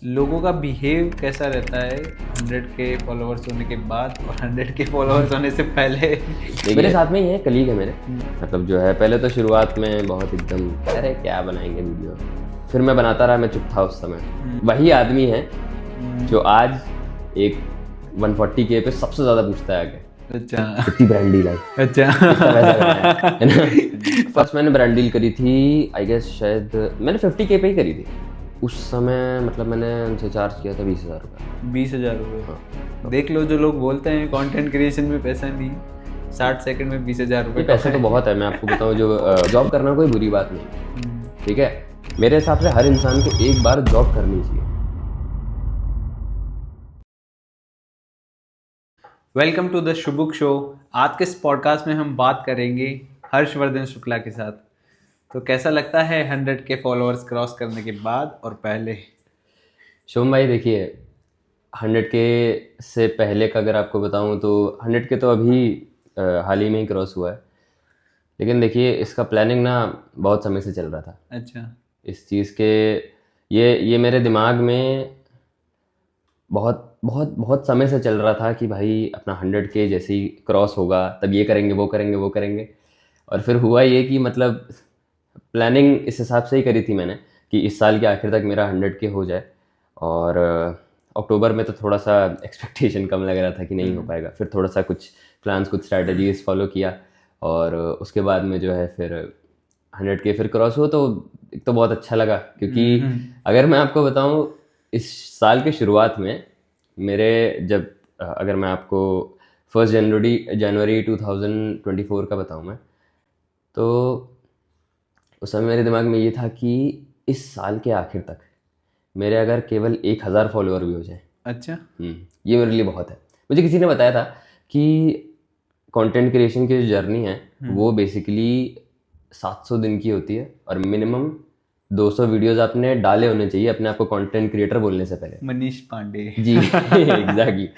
लोगों का बिहेव कैसा रहता है 100 के फॉलोअर्स होने के बाद और 100 के फॉलोअर्स होने से पहले? मेरे साथ में ही है, कलीग है मेरे। मतलब जो है पहले तो शुरुआत में बहुत एकदम अरे क्या बनाएंगे वीडियो, फिर मैं बनाता रहा, मैं चुप था उस समय। वही आदमी है जो आज एक 140K पे सबसे ज़्यादा पूछता है आगे अच्छा कितनी ब्रांड डील है, अच्छा कितना पैसा कमाया है ना। फर्स्ट मैंने ब्रांड डील करी थी आई गेस, शायद मैंने 50K पे ही करी थी उस समय। मतलब मैंने उनसे चार्ज किया था 20,000 रुपये। 20,000 रुपये? हाँ, देख लो, जो लोग बोलते हैं कंटेंट क्रिएशन में पैसा नहीं, 60 सेकंड में 20,000 रुपये पैसा तो बहुत है। मैं आपको बताऊं, जो जॉब करना कोई बुरी बात नहीं, ठीक है। मेरे हिसाब से हर इंसान को एक बार जॉब करनी चाहिए। Welcome to the Shubhuk show. आज के इस पॉडकास्ट में हम बात करेंगे हर्षवर्धन शुक्ला के साथ। तो कैसा लगता है 100 के फॉलोअर्स क्रॉस करने के बाद और पहले? शुभम भाई देखिए, 100K से पहले का अगर आपको बताऊं तो 100K तो अभी हाल ही में ही क्रॉस हुआ है। लेकिन देखिए, इसका प्लानिंग ना बहुत समय से चल रहा था। अच्छा। इस चीज़ के ये मेरे दिमाग में बहुत बहुत बहुत समय से चल रहा था कि भाई अपना 100K जैसे ही क्रॉस होगा तब ये करेंगे वो करेंगे वो करेंगे। और फिर हुआ ये कि मतलब प्लानिंग इस हिसाब से ही करी थी मैंने कि इस साल के आखिर तक मेरा 100K हो जाए। और अक्टूबर में तो थोड़ा सा एक्सपेक्टेशन कम लग रहा था कि नहीं हो पाएगा। फिर थोड़ा सा कुछ प्लान्स, कुछ स्ट्रैटेजीज फॉलो किया और उसके बाद में जो है फिर 100K फिर क्रॉस हुआ। तो एक तो बहुत अच्छा लगा, क्योंकि अगर मैं आपको बताऊं इस साल के शुरुआत में मेरे जब अगर मैं आपको 1 जनवरी 2024 का बताऊं मैं, तो उस समय मेरे दिमाग में ये था कि इस साल के आखिर तक मेरे अगर केवल 1,000 फॉलोअर भी हो जाए, अच्छा। ये मेरे लिए बहुत है। मुझे किसी ने बताया था कि कंटेंट क्रिएशन की जो जर्नी है वो बेसिकली 700 दिन की होती है और मिनिमम 200 वीडियोस आपने डाले होने चाहिए अपने आप को कंटेंट क्रिएटर बोलने से पहले। मनीष पांडे। जी एग्जैक्टली।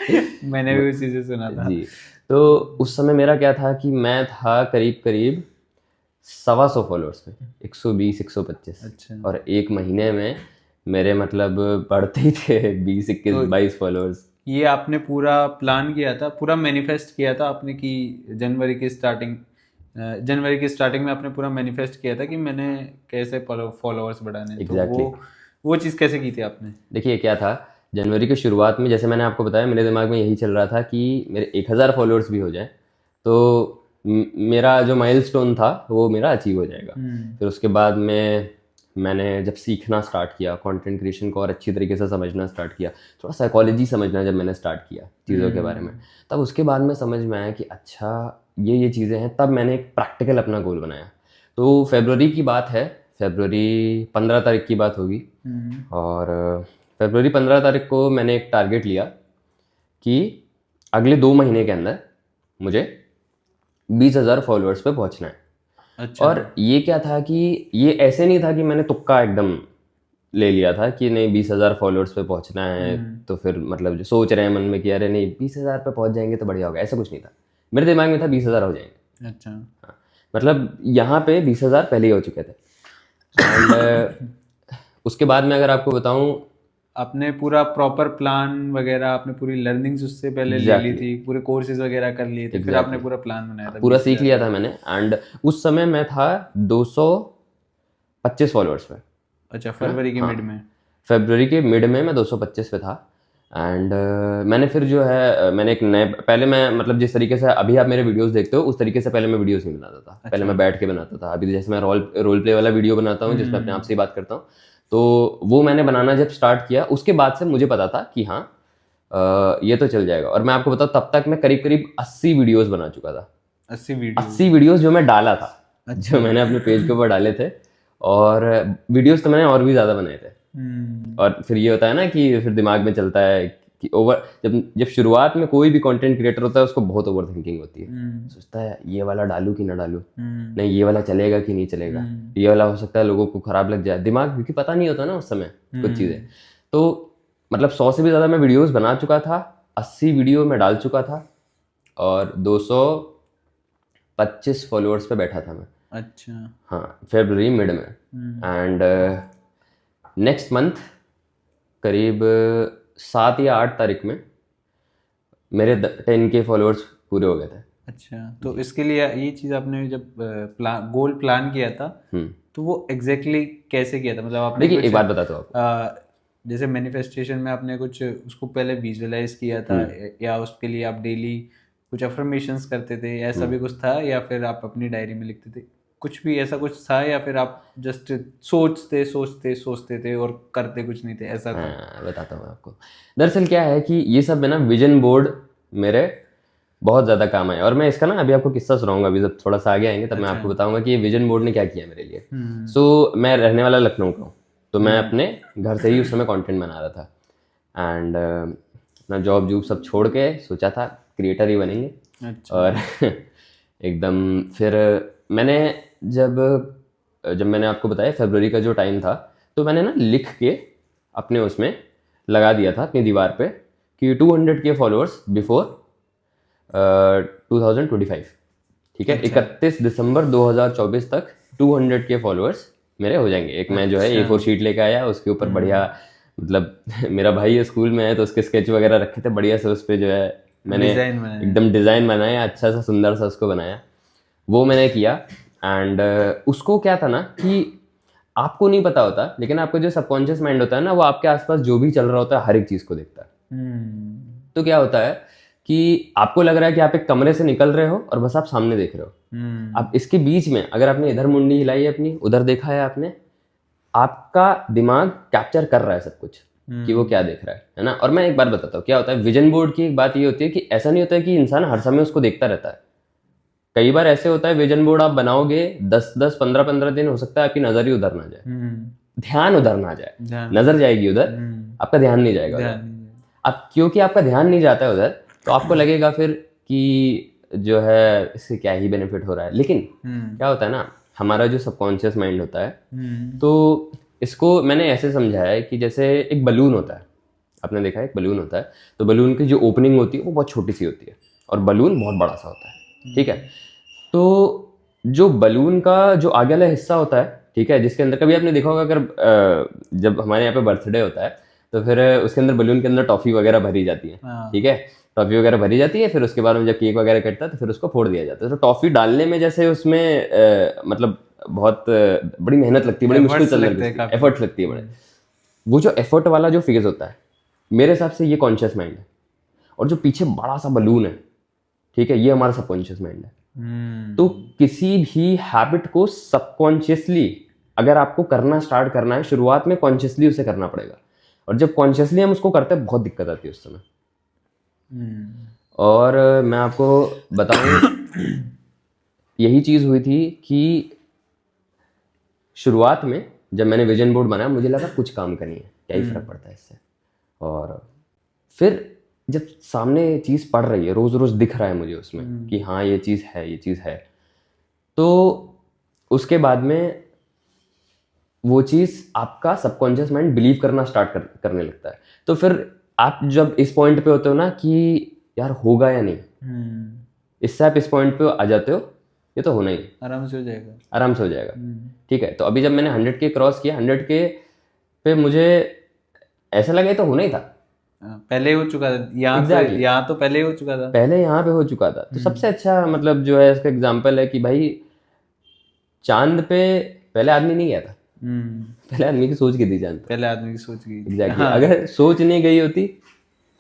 मैंने भी उसी से सुना था। जी, तो उस समय मेरा क्या था कि मैं था करीब करीब 125 फॉलोअर्स पे, 120 125। अच्छा। और एक महीने में मेरे मतलब बढ़ते ही थे 20 21 तो 22 फॉलोअर्स। ये आपने पूरा प्लान किया था, पूरा मैनिफेस्ट किया था आपने कि जनवरी की स्टार्टिंग में आपने पूरा मैनिफेस्ट किया था कि मैंने कैसे फॉलोअर्स बढ़ाने हैं। तो एग्जैक्टली। वो चीज़ कैसे की थी आपने? देखिए क्या था, जनवरी की शुरुआत में जैसे मैंने आपको बताया मेरे दिमाग में यही चल रहा था कि मेरे 1,000 फॉलोअर्स भी हो जाए तो मेरा जो माइलस्टोन था वो मेरा अचीव हो जाएगा। फिर उसके बाद में मैंने जब सीखना स्टार्ट किया कंटेंट क्रिएशन को और अच्छी तरीके से समझना स्टार्ट किया, थोड़ा साइकोलॉजी समझना जब मैंने स्टार्ट किया चीज़ों के बारे में, तब उसके बाद में समझ में आया कि अच्छा ये चीज़ें हैं। तब मैंने एक प्रैक्टिकल अपना गोल बनाया। तो फरवरी की बात है, फरवरी 15 तारीख की बात होगी। और फरवरी 15 तारीख को मैंने एक टारगेट लिया कि अगले 2 महीने के अंदर मुझे 20,000 फॉलोअर्स पे पहुंचना है। अच्छा। और ये क्या था कि ये ऐसे नहीं था कि मैंने तुक्का एकदम ले लिया था कि नहीं 20,000 फॉलोअर्स पे पहुंचना है तो फिर मतलब जो सोच रहे हैं मन में कि अरे नहीं 20,000 पे पहुंच जाएंगे तो बढ़िया होगा, ऐसा कुछ नहीं था। मेरे दिमाग में था 20,000 हो जाएंगे। अच्छा। हाँ, मतलब यहाँ पे 20,000 पहले ही हो चुके थे। एंड उसके बाद में अगर आपको बताऊं, आपने पूरा प्रॉपर प्लान वगैरह, आपने पूरी लर्निंग्स उससे पहले ले ली थी, पूरे कोर्सेज वगैरह कर लिए थे, फिर आपने पूरा प्लान बनाया था? पूरा सीख लिया था मैंने। एंड उस समय मैं था 225 फॉलोअर्स पे। अच्छा, फरवरी के मिड में? फरवरी के मिड में मैं 225 पे था। एंड मैंने फिर जो है मैंने एक नए, पहले मैं मतलब जिस तरीके से अभी आप मेरे वीडियोस देखते हो उस तरीके से पहले मैं वीडियोस नहीं बनाता था। पहले मैं बैठ के बनाता था। अभी जैसे मैं रोल प्ले वाला वीडियो बनाता हूँ जिसमें अपने आप से ही बात करता हूँ, तो वो मैंने बनाना जब स्टार्ट किया उसके बाद से मुझे पता था कि हाँ ये तो चल जाएगा। और मैं आपको बताऊँ तब तक मैं करीब करीब 80 वीडियोस बना चुका था। 80 वीडियोस जो मैं डाला था, जो मैंने अपने पेज के ऊपर डाले थे। और वीडियोस तो मैंने और भी ज़्यादा बनाए थे। और फिर ये होता है ना कि फिर दिमाग में चलता है कि जब शुरुआत में कोई भी कंटेंट क्रिएटर होता है उसको बहुत ओवर थिंकिंग होती है। सोचता है ये वाला डालूं कि ना डालूं, नहीं ये वाला चलेगा कि नहीं चलेगा, ये वाला हो सकता है लोगों को खराब लग जाए, दिमाग क्योंकि पता नहीं होता ना उस समय कुछ चीज़ें। तो मतलब 100 से भी ज़्यादा मैं वीडियोस बना चुका था, 80 वीडियो में डाल चुका था और 225 फॉलोअर्स पे बैठा था मैं। अच्छा। हाँ, फरवरी मिड में। एंड नेक्स्ट मंथ करीब 7 या 8 तारीख में मेरे 10K फॉलोअर्स पूरे हो गए थे। अच्छा, तो इसके लिए ये चीज़ आपने जब गोल प्लान किया था तो वो एग्जैक्टली कैसे किया था? मतलब आपने देखिए कुछ एक बात बताता हूँ आपको। जैसे मैनिफेस्टेशन में आपने कुछ उसको पहले विजुअलाइज किया था, या उसके लिए आप डेली कुछ अफर्मेशंस करते थे, ऐसा भी कुछ था, या फिर आप अपनी डायरी में लिखते थे? कुछ भी ऐसा कुछ था, या फिर आप जस्ट सोचते सोचते सोचते थे और करते कुछ नहीं थे, ऐसा था? हाँ बताता हूँ आपको। दरअसल क्या है कि ये सब है ना, विजन बोर्ड मेरे बहुत ज़्यादा काम आया। और मैं इसका ना अभी आपको किस्सा सुनाऊंगा, अभी जब थोड़ा सा आगे आएंगे तब मैं आपको बताऊंगा कि ये विजन बोर्ड ने क्या किया मेरे लिए। सो मैं रहने वाला लखनऊ का हूँ, तो मैं अपने घर से ही उस समय कंटेंट बना रहा था। एंड अपना जॉब जूब सब छोड़ के सोचा था क्रिएटर ही बनेंगे। अच्छा। और एकदम फिर मैंने जब मैंने आपको बताया फरवरी का जो टाइम था, तो मैंने ना लिख के अपने उसमें लगा दिया था अपनी दीवार पे कि 200K फॉलोअर्स बिफोर 2025। ठीक है, 31 दिसंबर 2024 तक 200K फॉलोअर्स मेरे हो जाएंगे। एक मैं जो है A4 शीट लेके आया, उसके ऊपर बढ़िया मतलब मेरा भाई है स्कूल में है तो उसके स्केच वगैरह रखे थे बढ़िया से, उस पर जो है मैंने एकदम डिज़ाइन बनाया, अच्छा सा सुंदर सा उसको बनाया, वो मैंने किया। एंड उसको क्या था ना कि आपको नहीं पता होता, लेकिन आपका जो सबकॉन्शियस माइंड होता है ना, वो आपके आसपास जो भी चल रहा होता है हर एक चीज़ को देखता है। तो क्या होता है कि आपको लग रहा है कि आप एक कमरे से निकल रहे हो और बस आप सामने देख रहे हो। आप इसके बीच में अगर आपने इधर मुंडी हिलाई है अपनी, उधर देखा है आपने, आपका दिमाग कैप्चर कर रहा है सब कुछ कि वो क्या देख रहा है ना। और मैं एक बार बताता हूँ क्या होता है। विजन बोर्ड की एक बात ये होती है कि ऐसा नहीं होता है कि इंसान हर समय उसको देखता रहता है। कई बार ऐसे होता है विजन बोर्ड आप बनाओगे 10-10 15-15 दिन, हो सकता है आपकी नजर ही उधर ना जाए, ध्यान उधर ना जाए, नजर जाएगी उधर, आपका ध्यान नहीं जाएगा उधर। अब क्योंकि आपका ध्यान नहीं जाता है उधर, तो आपको लगेगा फिर कि जो है इससे क्या ही बेनिफिट हो रहा है। लेकिन क्या होता है ना, हमारा जो सबकॉन्शियस माइंड होता है, तो इसको मैंने ऐसे समझाया है कि जैसे एक बलून होता है, आपने देखा है एक बलून होता है, तो बलून की जो ओपनिंग होती है वो बहुत छोटी सी होती है और बलून बहुत बड़ा सा होता है। ठीक है, तो जो बलून का जो आगे वाला हिस्सा होता है, ठीक है, जिसके अंदर कभी आपने देखा होगा अगर जब हमारे यहाँ पे बर्थडे होता है तो फिर उसके अंदर बलून के अंदर टॉफी वगैरह भरी जाती है। ठीक है, टॉफी वगैरह भरी जाती है, फिर उसके बाद में जब केक वगैरह कटता है तो फिर उसको फोड़ दिया जाता है। तो टॉफी डालने में जैसे उसमें मतलब बहुत बड़ी मेहनत लगती है, बड़ी मुश्किल चल लगती है, एफर्ट्स लगती है बड़े। वो जो एफर्ट वाला जो फेज होता है, मेरे हिसाब से ये कॉन्शियस माइंड है। और जो पीछे बड़ा सा बलून है, ठीक है, ये हमारा सबकॉन्शियस माइंड है। तो किसी भी हैबिट को सबकॉन्शियसली अगर आपको करना स्टार्ट करना है, शुरुआत में कॉन्शियसली उसे करना पड़ेगा। और जब कॉन्शियसली हम उसको करते हैं बहुत दिक्कत आती है उस समय। और मैं आपको बताऊं यही चीज हुई थी कि शुरुआत में जब मैंने विजन बोर्ड बनाया मुझे लगा कुछ काम का नहीं है, क्या ही फर्क पड़ता है इससे। और फिर जब सामने चीज़ पड़ रही है, रोज रोज दिख रहा है मुझे उसमें कि हाँ ये चीज़ है, ये चीज़ है, तो उसके बाद में वो चीज़ आपका सबकॉन्शियस माइंड बिलीव करना स्टार्ट करने लगता है। तो फिर आप जब इस पॉइंट पे होते हो ना कि यार होगा या नहीं, इससे आप इस पॉइंट पे आ जाते हो, ये तो होना ही, आराम से हो जाएगा, आराम से हो जाएगा। ठीक है, तो अभी जब मैंने 100K क्रॉस किया, 100K पे मुझे ऐसा लगा ये तो होना ही था, पहले हो चुका था यहाँ। exactly. यहाँ तो पहले हो चुका था, पहले यहाँ पे हो चुका था। तो सबसे अच्छा मतलब जो है इसका एग्जांपल है कि भाई चांद पे पहले आदमी नहीं गया था, पहले आदमी की सोच गई थी चांद पे, पहले आदमी की सोच गई। एग्जैक्टली। अगर सोच नहीं गई होती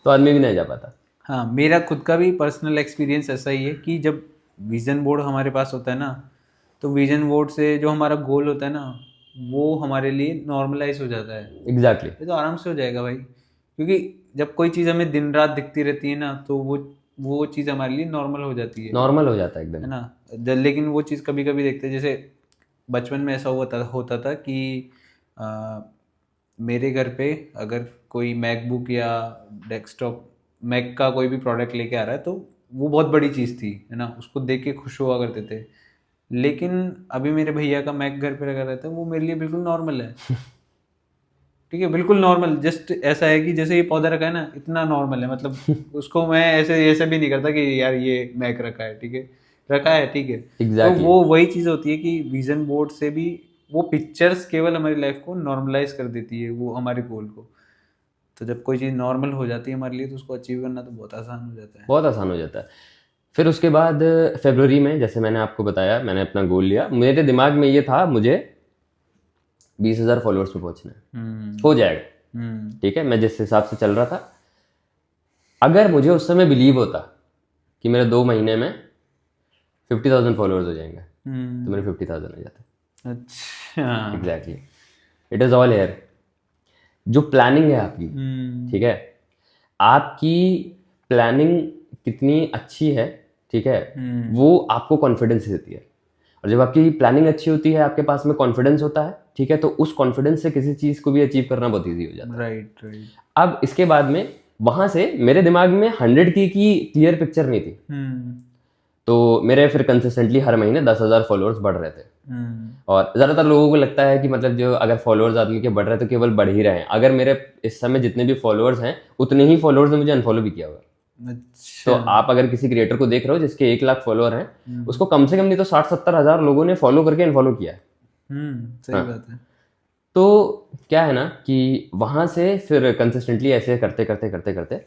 तो आदमी भी नहीं जा पाता। हाँ, मेरा खुद का भी पर्सनल एक्सपीरियंस ऐसा ही है कि जब विजन बोर्ड हमारे पास होता है ना, तो विजन बोर्ड से जो हमारा गोल होता है ना, वो हमारे लिए नॉर्मलाइज हो जाता है। एग्जैक्टली, ये तो आराम से हो जाएगा भाई, क्योंकि जब कोई चीज़ हमें दिन रात दिखती रहती है ना, तो वो चीज़ हमारे लिए नॉर्मल हो जाती है, नॉर्मल हो जाता है एकदम, है ना। लेकिन वो चीज़ कभी कभी देखते हैं, जैसे बचपन में ऐसा होता था कि मेरे घर पे अगर कोई मैकबुक या डेस्कटॉप मैक का कोई भी प्रोडक्ट लेके आ रहा है तो वो बहुत बड़ी चीज़ थी, है ना, उसको देख के खुश हुआ करते थे। लेकिन अभी मेरे भैया का मैक घर पे लगा रहता है, वो मेरे लिए बिल्कुल नॉर्मल है। ठीक है, बिल्कुल नॉर्मल, जस्ट ऐसा है कि जैसे ये पौधा रखा है ना, इतना नॉर्मल है, मतलब उसको मैं ऐसे भी नहीं करता कि यार ये मैक रखा है, ठीक है, रखा है, ठीक है। exactly. तो वो वही चीज़ होती है कि विजन बोर्ड से भी वो पिक्चर्स केवल हमारी लाइफ को नॉर्मलाइज कर देती है, वो हमारे गोल को। तो जब कोई चीज़ नॉर्मल हो जाती है हमारे लिए तो उसको अचीव करना तो बहुत आसान हो जाता है। बहुत आसान हो जाता है। फिर उसके बाद फरवरी में, जैसे मैंने आपको बताया, मैंने अपना गोल लिया। मेरे दिमाग में ये था मुझे 20,000 फॉलोअर्स पे पहुंचना है, हो जाएगा। ठीक है, मैं जिस हिसाब से चल रहा था, अगर मुझे उस समय बिलीव होता कि मेरे 2 महीने में 50,000 फॉलोअर्स हो जाएंगे तो मेरे 50,000 हो जाते। अच्छा। Exactly, it is all here. जो प्लानिंग है आपकी, ठीक है, आपकी प्लानिंग कितनी अच्छी है, ठीक है, वो आपको कॉन्फिडेंस देती है। और जब आपकी प्लानिंग अच्छी होती है, आपके पास में कॉन्फिडेंस होता है, ठीक है, तो उस कॉन्फिडेंस से किसी चीज़ को भी अचीव करना बहुत ईजी हो जाता है। Right right. अब इसके बाद में वहां से मेरे दिमाग में 100 की क्लियर पिक्चर नहीं थी, तो मेरे फिर कंसिस्टेंटली हर महीने 10,000 फॉलोअर्स बढ़ रहे थे। और ज़्यादातर लोगों को लगता है कि मतलब जो अगर फॉलोअर्स आदमी के बढ़ रहे हैं तो केवल बढ़ ही रहे हैं। अगर मेरे इस समय जितने भी फॉलोअर्स हैं उतने ही फॉलोअर्स ने मुझे अनफॉलो भी किया हुआ। अच्छा। तो आप अगर किसी क्रिएटर को देख रहे हो जिसके 1 लाख फॉलोअर हैं, उसको कम से कम नहीं तो 60-70 हज़ार लोगों ने फॉलो करके अनफॉलो किया है। सही बात है। तो क्या है ना कि वहां से फिर कंसिस्टेंटली ऐसे करते करते करते करते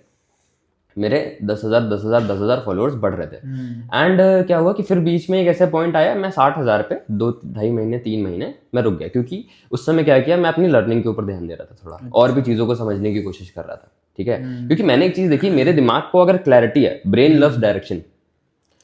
मेरे 10,000 फॉलोअर्स बढ़ रहे थे। एंड क्या हुआ कि फिर बीच में एक ऐसा पॉइंट आया, मैं 60,000 पे 2-2.5 महीने 3 महीने मैं रुक गया, क्योंकि उस समय क्या किया, मैं अपनी लर्निंग के ऊपर ध्यान दे रहा था थोड़ा, और भी चीज़ों को समझने की कोशिश कर रहा था। ठीक है, क्योंकि मैंने एक चीज़ देखी, मेरे दिमाग को अगर क्लैरिटी है, ब्रेन लव्स डायरेक्शन।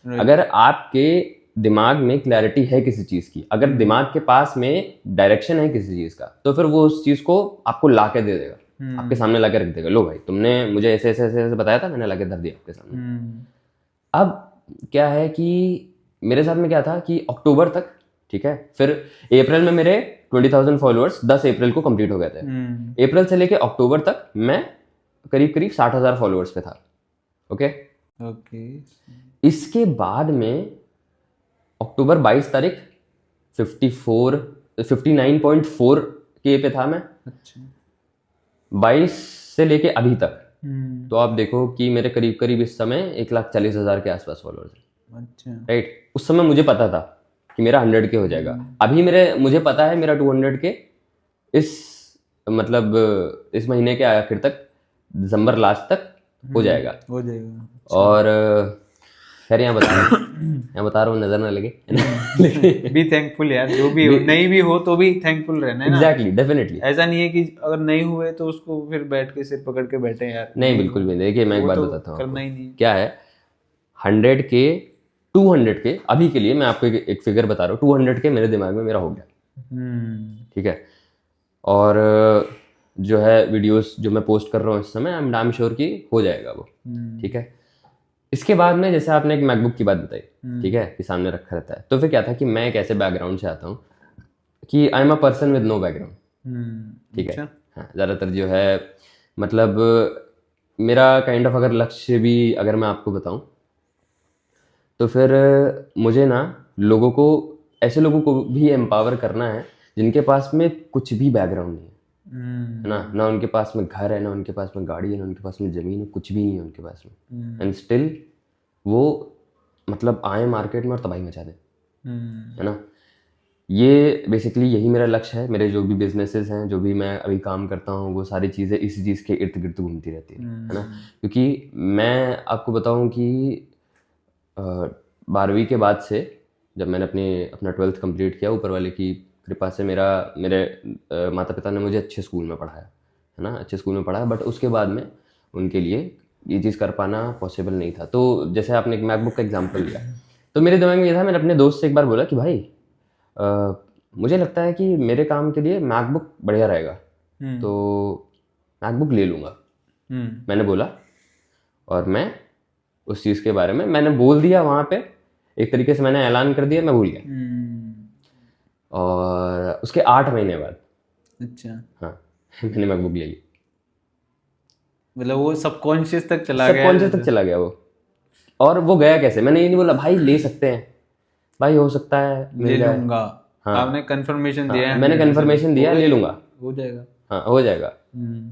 अगर आपके दिमाग में क्लैरिटी है किसी चीज़ की, अगर दिमाग के पास में डायरेक्शन है किसी चीज़ का, तो फिर वो उस चीज़ को आपको ला के दे देगा, आपके सामने ला के रख देगा। लो भाई, तुमने मुझे ऐसे ऐसे ऐसे ऐसे बताया था, मैंने ला के धर दिया आपके सामने। अब क्या है कि मेरे साथ में क्या था कि अक्टूबर तक, ठीक है, फिर अप्रैल में मेरे 20,000 फॉलोअर्स 10 अप्रैल को कंप्लीट हो गए थे। अप्रैल से लेके अक्टूबर तक मैं करीब करीब 60,000 फॉलोअर्स पे था। Okay okay. इसके बाद में अक्टूबर 22 तारीख 59.4 के पे था मैं। अच्छा। 22 से लेके अभी तक तो आप देखो कि मेरे करीब करीब इस समय 1,40,000 के आसपास फॉलोअर्स हैं। अच्छा। राइट, उस समय मुझे पता था कि मेरा 100 के हो जाएगा। अभी मुझे पता है मेरा 200 के इस इस महीने के आखिर तक, दिसंबर लास्ट तक हो जाएगा। हो जाएगा। और खैर यहाँ बता रहा हूँ नजर ना लगे। बी थैंकफुल यार, जो भी हो, नहीं भी हो तो भी थैंकफुल रहना है ना। Exactly, definitely. ऐसा नहीं है कि अगर नहीं हुए तो उसको फिर बैठ के सिर पकड़ के बैठे यार। नहीं, बिल्कुल भी। देखिए मैं एक बात तो बताता हूँ करना ही आपको, नहीं। क्या है 100 के 200 के अभी के लिए मैं आपको एक फिगर बता रहा हूँ, 200 के मेरे दिमाग में मेरा हो गया। ठीक है, और जो है वीडियोस जो मैं पोस्ट कर रहा हूँ इस समय, आई एम श्योर कि हो जाएगा वो। ठीक है, इसके बाद में जैसे आपने एक मैकबुक की बात बताई, ठीक है, कि सामने रखा रहता है, तो फिर क्या था कि मैं एक ऐसे बैकग्राउंड से आता हूँ कि I am a person with no background. ठीक है, हाँ, ज़्यादातर जो है मेरा काइंड ऑफ अगर लक्ष्य भी अगर मैं आपको बताऊं तो फिर मुझे ना ऐसे लोगों को भी एम्पावर करना है जिनके पास में कुछ भी बैकग्राउंड नहीं है ना उनके पास में घर है, ना उनके पास में गाड़ी है, ना उनके पास में ज़मीन है, कुछ भी नहीं है उनके पास में, एंड स्टिल वो आए मार्केट में और तबाही मचा दे, है ना। ये बेसिकली यही मेरा लक्ष्य है। मेरे जो भी बिजनेसेस हैं, जो भी मैं अभी काम करता हूँ, वो सारी चीज़ें इसी चीज़ के इर्द गिर्द घूमती रहती है ना। क्योंकि मैं आपको बताऊँ कि 12वीं के बाद से जब मैंने अपना 12th कंप्लीट किया, ऊपर वाले की कृपा से मेरे माता पिता ने मुझे अच्छे स्कूल में पढ़ाया, है ना, अच्छे स्कूल में पढ़ाया, बट उसके बाद में उनके लिए ये चीज़ कर पाना पॉसिबल नहीं था। तो जैसे आपने एक मैकबुक का एग्जाम्पल लिया, तो मेरे दिमाग में ये था, मैंने अपने दोस्त से एक बार बोला कि भाई मुझे लगता है कि मेरे काम के लिए मैकबुक बढ़िया रहेगा, तो मैकबुक ले लूँगा। मैंने बोला, और मैं उस चीज़ के बारे में मैंने बोल दिया वहाँ पे, एक तरीके से मैंने ऐलान कर दिया, मैं भूल गया। और उसके 8 महीने बाद, अच्छा, हाँ, मैंने मैकबुक ले ली। मतलब वो सबकॉन्शियस तक चला गया, सबकॉन्शियस तक चला गया वो। और वो गया कैसे, मैंने ये नहीं बोला भाई ले सकते हैं, भाई हो सकता है ले लूंगा। हाँ, आपने कंफर्मेशन दिया है, मैंने कंफर्मेशन दिया, ले लूंगा, हो जाएगा। हाँ, हो जाएगा।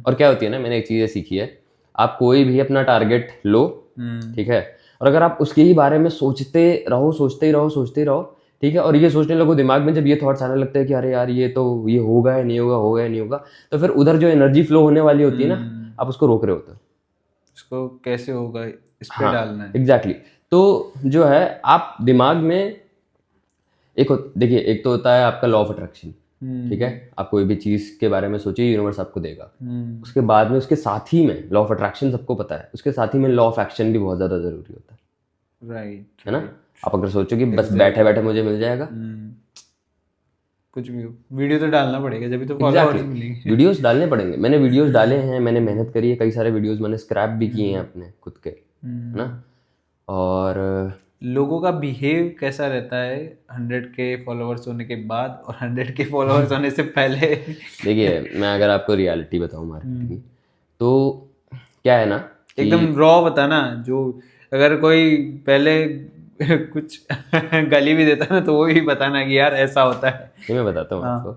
और क्या होती है ना, मैंने एक चीज़ सीखी है, आप कोई भी अपना टारगेट लो, ठीक है, और अगर आप उसके ही बारे में सोचते ही रहो, ठीक है, और ये सोचने लगो दिमाग में, जब ये थॉट्स आने लगते हैं कि अरे यार ये होगा या नहीं होगा, तो फिर उधर जो एनर्जी फ्लो होने वाली होती है ना, आप उसको रोक रहे होते हो। इसको कैसे होगा, इस पे हाँ डालना है। एग्जैक्टली तो जो है आप दिमाग में देखिए एक तो होता है आपका लॉ ऑफ अट्रैक्शन, ठीक है, आप कोई भी चीज़ के बारे में सोचिए यूनिवर्स आपको देगा। उसके बाद में उसके साथ ही में लॉ ऑफ अट्रैक्शन सबको पता है, उसके साथ ही में लॉ ऑफ एक्शन भी बहुत ज़्यादा ज़रूरी होता है, राइट है ना। आप अगर सोचो कि बस बैठे बैठे मुझे मिल जाएगा, कुछ भी हो, वीडियो तो डालना पड़ेगा जब तो फॉलोअर्स मिलेंगे। वीडियोस डालने पड़ेंगे। मैंने वीडियोस डाले हैं, मैंने मेहनत करी है, कई सारे वीडियोस मैंने स्क्रैप भी किए हैं अपने खुद के, है ना। और लोगों का बिहेव कैसा रहता है 100K फॉलोअर्स होने के बाद और 100K फॉलोअर्स होने से पहले? देखिए मैं अगर आपको रियलिटी बताऊं मार्केटिंग की, तो क्या है ना कि एकदम रॉ बताना, जो अगर कोई पहले कुछ गाली भी देता है ना तो वो भी बताना कि यार ऐसा होता है। ये मैं बताता हूँ आपको।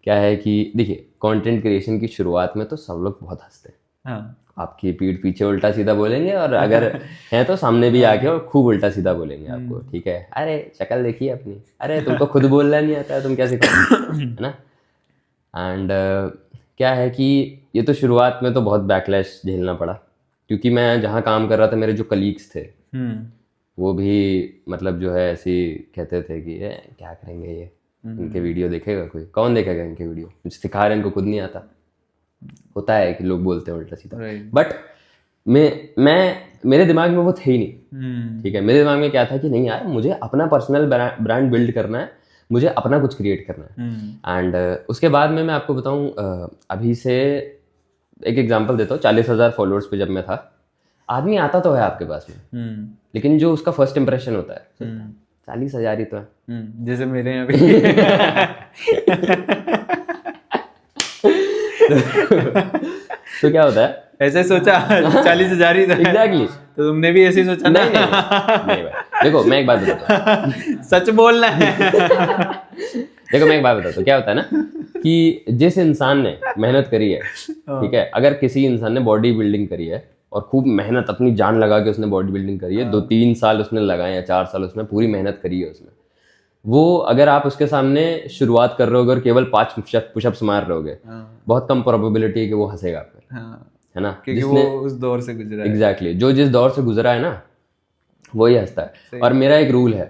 क्या है कि देखिए कंटेंट क्रिएशन की शुरुआत में तो सब लोग बहुत हंसते हैं, हाँ आपकी पीठ पीछे उल्टा सीधा बोलेंगे, और अगर है तो सामने भी आके और खूब उल्टा सीधा बोलेंगे आपको, ठीक है, अरे शक्ल देखिए अपनी, अरे तुमको खुद बोलना नहीं आता है, तुम क्या सिखाओ, है ना। एंड क्या है कि ये तो शुरुआत में तो बहुत बैकलैश झेलना पड़ा, क्योंकि मैं जहाँ काम कर रहा था मेरे जो कलीग्स थे वो भी मतलब जो है ऐसे ही कहते थे कि क्या करेंगे ये, इनके वीडियो देखेगा कोई, कौन देखेगा इनके वीडियो, सिखा रहे हैं, इनको खुद नहीं आता। होता है कि लोग बोलते हैं उल्टा सीधा, बट मैं मेरे दिमाग में वो थे ही नहीं, ठीक है। मेरे दिमाग में क्या था कि नहीं यार मुझे अपना पर्सनल ब्रांड बिल्ड करना है, मुझे अपना कुछ क्रिएट करना है। एंड उसके बाद में मैं आपको बताऊं, अभी से एक एग्जांपल देता हूँ। 40,000 फॉलोअर्स पे जब मैं था, आदमी आता तो है आपके पास में, लेकिन जो उसका फर्स्ट इंप्रेशन होता है 40,000 ही तो है, जैसे मेरे यहाँ भी। तो क्या होता है, ऐसे सोचा 40,000 ही था। एग्जैक्टली तो तुमने भी ऐसे ही सोचा ना? नहीं भाई देखो मैं एक बात बताता हूँ, सच बोलना है। देखो मैं एक बात बताता हूँ, क्या होता है ना कि जिस इंसान ने मेहनत करी है, ठीक है, अगर किसी इंसान ने बॉडी बिल्डिंग करी है और खूब मेहनत अपनी जान लगा के उसने बॉडी बिल्डिंग करी है, 2-3 साल उसने लगाए या 4 साल उसने पूरी मेहनत करी है उसमें, वो अगर आप उसके सामने शुरुआत कर रहे होगे और केवल 5 पुशअप्स मार रहे होगे, बहुत कम प्रोबेबिलिटी है कि वो हंसेगा आप पे, है ना, क्योंकि वो उस दौर से गुजरा है। एग्जैक्टली जो जिस दौर से गुजरा है ना वही हंसता है। और मेरा एक रूल है,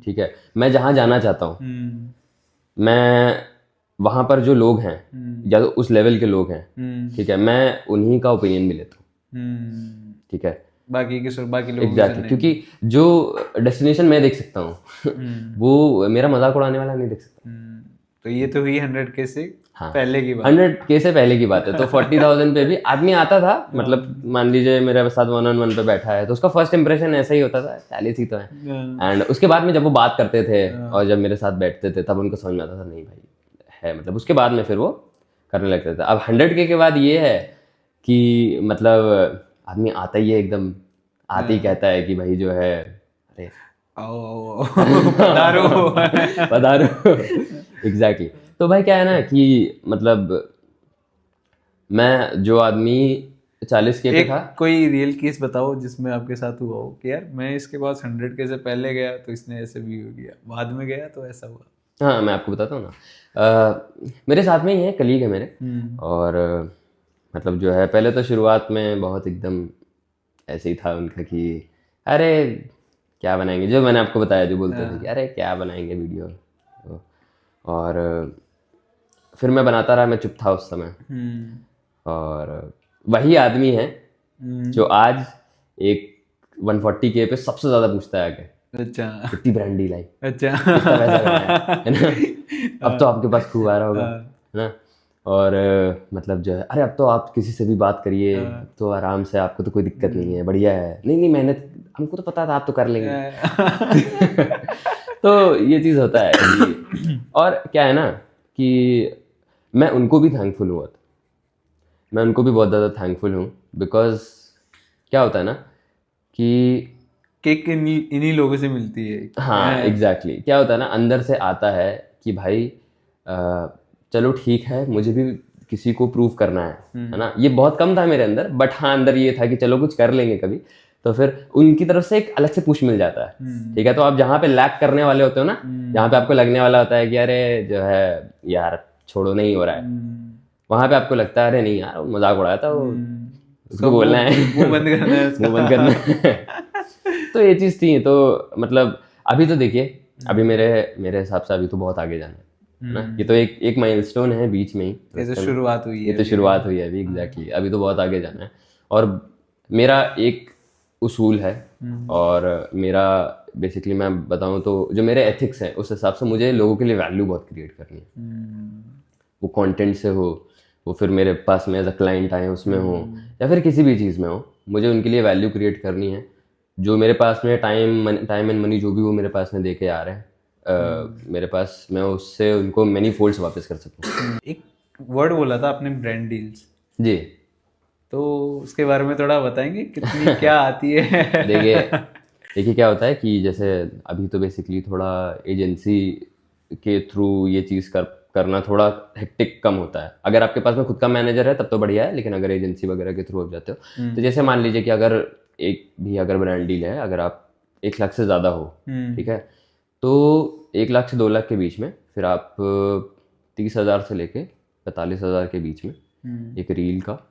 ठीक है, मैं जहाँ जाना चाहता हूँ, मैं वहाँ पर जो लोग हैं या तो उस लेवल के लोग हैं, ठीक है, मैं उन्हीं का ओपिनियन भी लेता हूँ, ठीक है, बाकी लोग एग्जैक्टली क्योंकि जो डेस्टिनेशन मैं देख सकता हूँ वो मेरा मजाक उड़ाने वाला नहीं देख सकता। तो ये तो हुई 100K से हाँ, पहले की बात। 100K से पहले की बात है। तो 40,000 पे भी आदमी आता था, मतलब मान लीजिए मेरे साथ 1-on-1 पे बैठा है तो उसका फर्स्ट इंप्रेशन ऐसा ही होता था, 40 ही तो है। एंड उसके बाद में जब वो बात करते थे और जब मेरे साथ बैठते थे तब उनको समझ में आता था नहीं भाई है, मतलब उसके बाद में फिर वो करने लगते थे। अब 100K के बाद ये है कि मतलब आदमी आता ही है, एकदम आते ही कहता है कि भाई जो है अरे आओ पधारो पधारो, एग्जैक्टली। तो भाई क्या है ना कि मतलब मैं जो आदमी 40K पे था, कोई रियल केस बताओ जिसमें आपके साथ हुआ हो कि यार मैं इसके पास 100K से पहले गया तो इसने ऐसे व्यू किया, बाद में गया तो ऐसा हुआ। हाँ मैं आपको बताता हूँ ना, मेरे साथ में ही है, कलीग है मेरे, और मतलब जो है पहले तो शुरुआत में बहुत एकदम ऐसे ही था उनका कि अरे क्या बनाएंगे, जो मैंने आपको बताया, जो बोलते थे कि अरे क्या बनाएंगे वीडियो, और फिर मैं बनाता रहा, मैं चुप था उस समय। और वही आदमी है जो आज एक 140K पे सबसे ज्यादा पूछता है आके, अच्छा कितनी ब्रांडी लाई, अच्छा कितना पैसा कमाया, है ना, अब तो आपके पास खूब आ रहा होगा, है ना। और मतलब जो है अरे अब तो आप किसी से भी बात करिए, तो आराम से, आपको तो कोई दिक्कत नहीं है, बढ़िया है, नहीं मेहनत, हमको तो पता था आप तो कर लेंगे। तो ये चीज़ होता है कि, और क्या है ना कि मैं उनको भी थैंकफुल हुआ था, मैं उनको भी बहुत ज़्यादा थैंकफुल हूँ, बिकॉज क्या होता है ना कि केक इन्हीं लोगों से मिलती है। हाँ एग्जैक्टली क्या होता है ना, अंदर से आता है कि भाई चलो ठीक है, मुझे भी किसी को प्रूव करना है ना। ये बहुत कम था मेरे अंदर, बट हाँ अंदर ये था कि चलो कुछ कर लेंगे कभी, तो फिर उनकी तरफ से एक अलग से पुश मिल जाता है, ठीक है। तो आप जहाँ पे लैक करने वाले होते हो ना, जहाँ पे आपको लगने वाला होता है कि अरे जो है यार छोड़ो नहीं हो रहा है, वहाँ पे आपको लगता है अरे नहीं यार मजाक उड़ाया था वो, उसको बोलना है, मुंह बंद करना है उसका। मुंह बंद करना है। तो ये चीज़ थी। तो मतलब अभी तो देखिए, अभी मेरे मेरे हिसाब से अभी तो बहुत आगे जाना है ना। ये तो एक माइलस्टोन है बीच में ही, ये तो शुरुआत हुई ये है तो अभी। शुरुआत हुई है अभी। एग्जैक्टली, अभी तो बहुत आगे जाना है। और मेरा एक उसूल है, और मेरा बेसिकली मैं बताऊं तो जो मेरे एथिक्स हैं उस हिसाब से मुझे लोगों के लिए वैल्यू बहुत क्रिएट करनी है। वो कंटेंट से हो, वो फिर मेरे पास में एज अ क्लाइंट आए उसमें हो, या फिर किसी भी चीज़ में हो, मुझे उनके लिए वैल्यू क्रिएट करनी है। जो मेरे पास में टाइम एंड मनी जो भी वो मेरे पास में दे के आ रहे हैं, मेरे पास, मैं उससे उनको मैनी फोल्ड्स वापस कर सकूँ। एक वर्ड बोला था आपने, ब्रांड डील्स, जी। तो उसके बारे में थोड़ा बताएंगे कितनी क्या आती है? देखिए क्या होता है कि जैसे अभी तो बेसिकली थोड़ा एजेंसी के थ्रू ये चीज़ करना थोड़ा हेक्टिक कम होता है। अगर आपके पास में खुद का मैनेजर है तब तो बढ़िया है, लेकिन अगर एजेंसी वगैरह के थ्रू आप जाते हो तो जैसे मान लीजिए कि अगर अगर ब्रांड डील है, अगर आप 1 लाख से ज़्यादा हो, ठीक है, तो 1 लाख से 2 लाख के बीच में फिर आप 30,000 से लेके 45,000 के बीच में एक रील का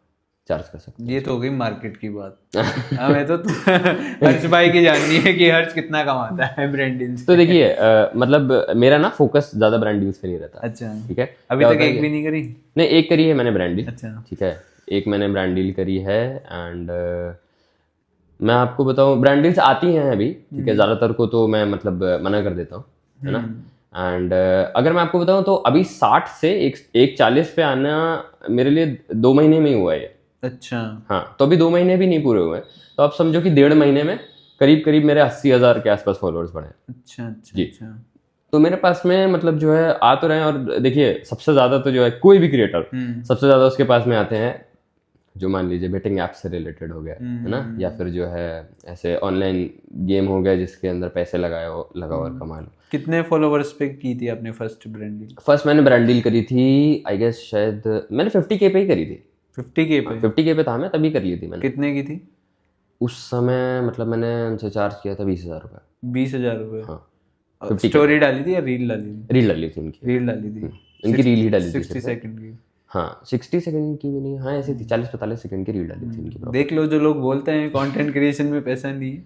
चार्ज कर सकते ये तो हो गई मार्केट की बात। हमें तो हर्ष भाई की जाननी है कि हर्ष कितना कमाता है ब्रांड डील्स हैं। तो देखिए मतलब मेरा ना फोकस ज़्यादा ब्रांड डील्स पे नहीं रहता। अच्छा, ठीक है, अभी तक एक भी नहीं करी? नहीं, एक करी है मैंने ब्रांड डील। अच्छा। ठीक है, एक मैंने ब्रांड डील करी है। एंड मैं आपको बताऊं, ब्रांड डील्स आती हैं अभी, ठीक है, ज़्यादातर को तो मैं मतलब मना कर देता हूँ, है ना। एंड अगर मैं आपको बताऊं तो अभी 60 से एक 40 पे आना मेरे लिए 2 महीने में ही हुआ है। अच्छा। हाँ, तो अभी 2 महीने भी नहीं पूरे हुए, तो आप समझो कि 1.5 महीने में करीब करीब मेरे 80,000 के आसपास फॉलोअर्स बढ़े। अच्छा अच्छा। जी। अच्छा। तो मेरे पास में मतलब जो है आ तो रहे हैं। और देखिए सबसे ज़्यादा तो जो है कोई भी क्रिएटर सबसे ज़्यादा उसके पास में आते हैं जो मान लीजिए बेटिंग ऐप से रिलेटेड हो गया, है ना, या फिर जो है ऐसे ऑनलाइन गेम हो गया जिसके अंदर पैसे लगाओ और कमा लो। कितने फॉलोवर्स पे की थी आपने फर्स्ट ब्रांड डील? फर्स्ट मैंने ब्रांड डील करी थी, आई गेस शायद मैंने 50K पे ही करी थी। 50K पे? 50K पे था मैं, तभी कर ली थी मैंने। कितने की थी उस समय मतलब मैंने उनसे चार्ज किया था 20,000 रुपये। 20,000 रुपये? हाँ, स्टोरी डाली थी या रील डाली थी? रील डाली थी उनकी। रील डाली थी। इनकी रील ही डाली थी 60 सेकंड की? हाँ, 60 सेकंड की भी नहीं, हाँ ऐसी थी, 40-45 सेकंड की रील डाली थी इनकी। देख लो, जो लोग बोलते हैं कंटेंट क्रिएशन में पैसा नहीं है,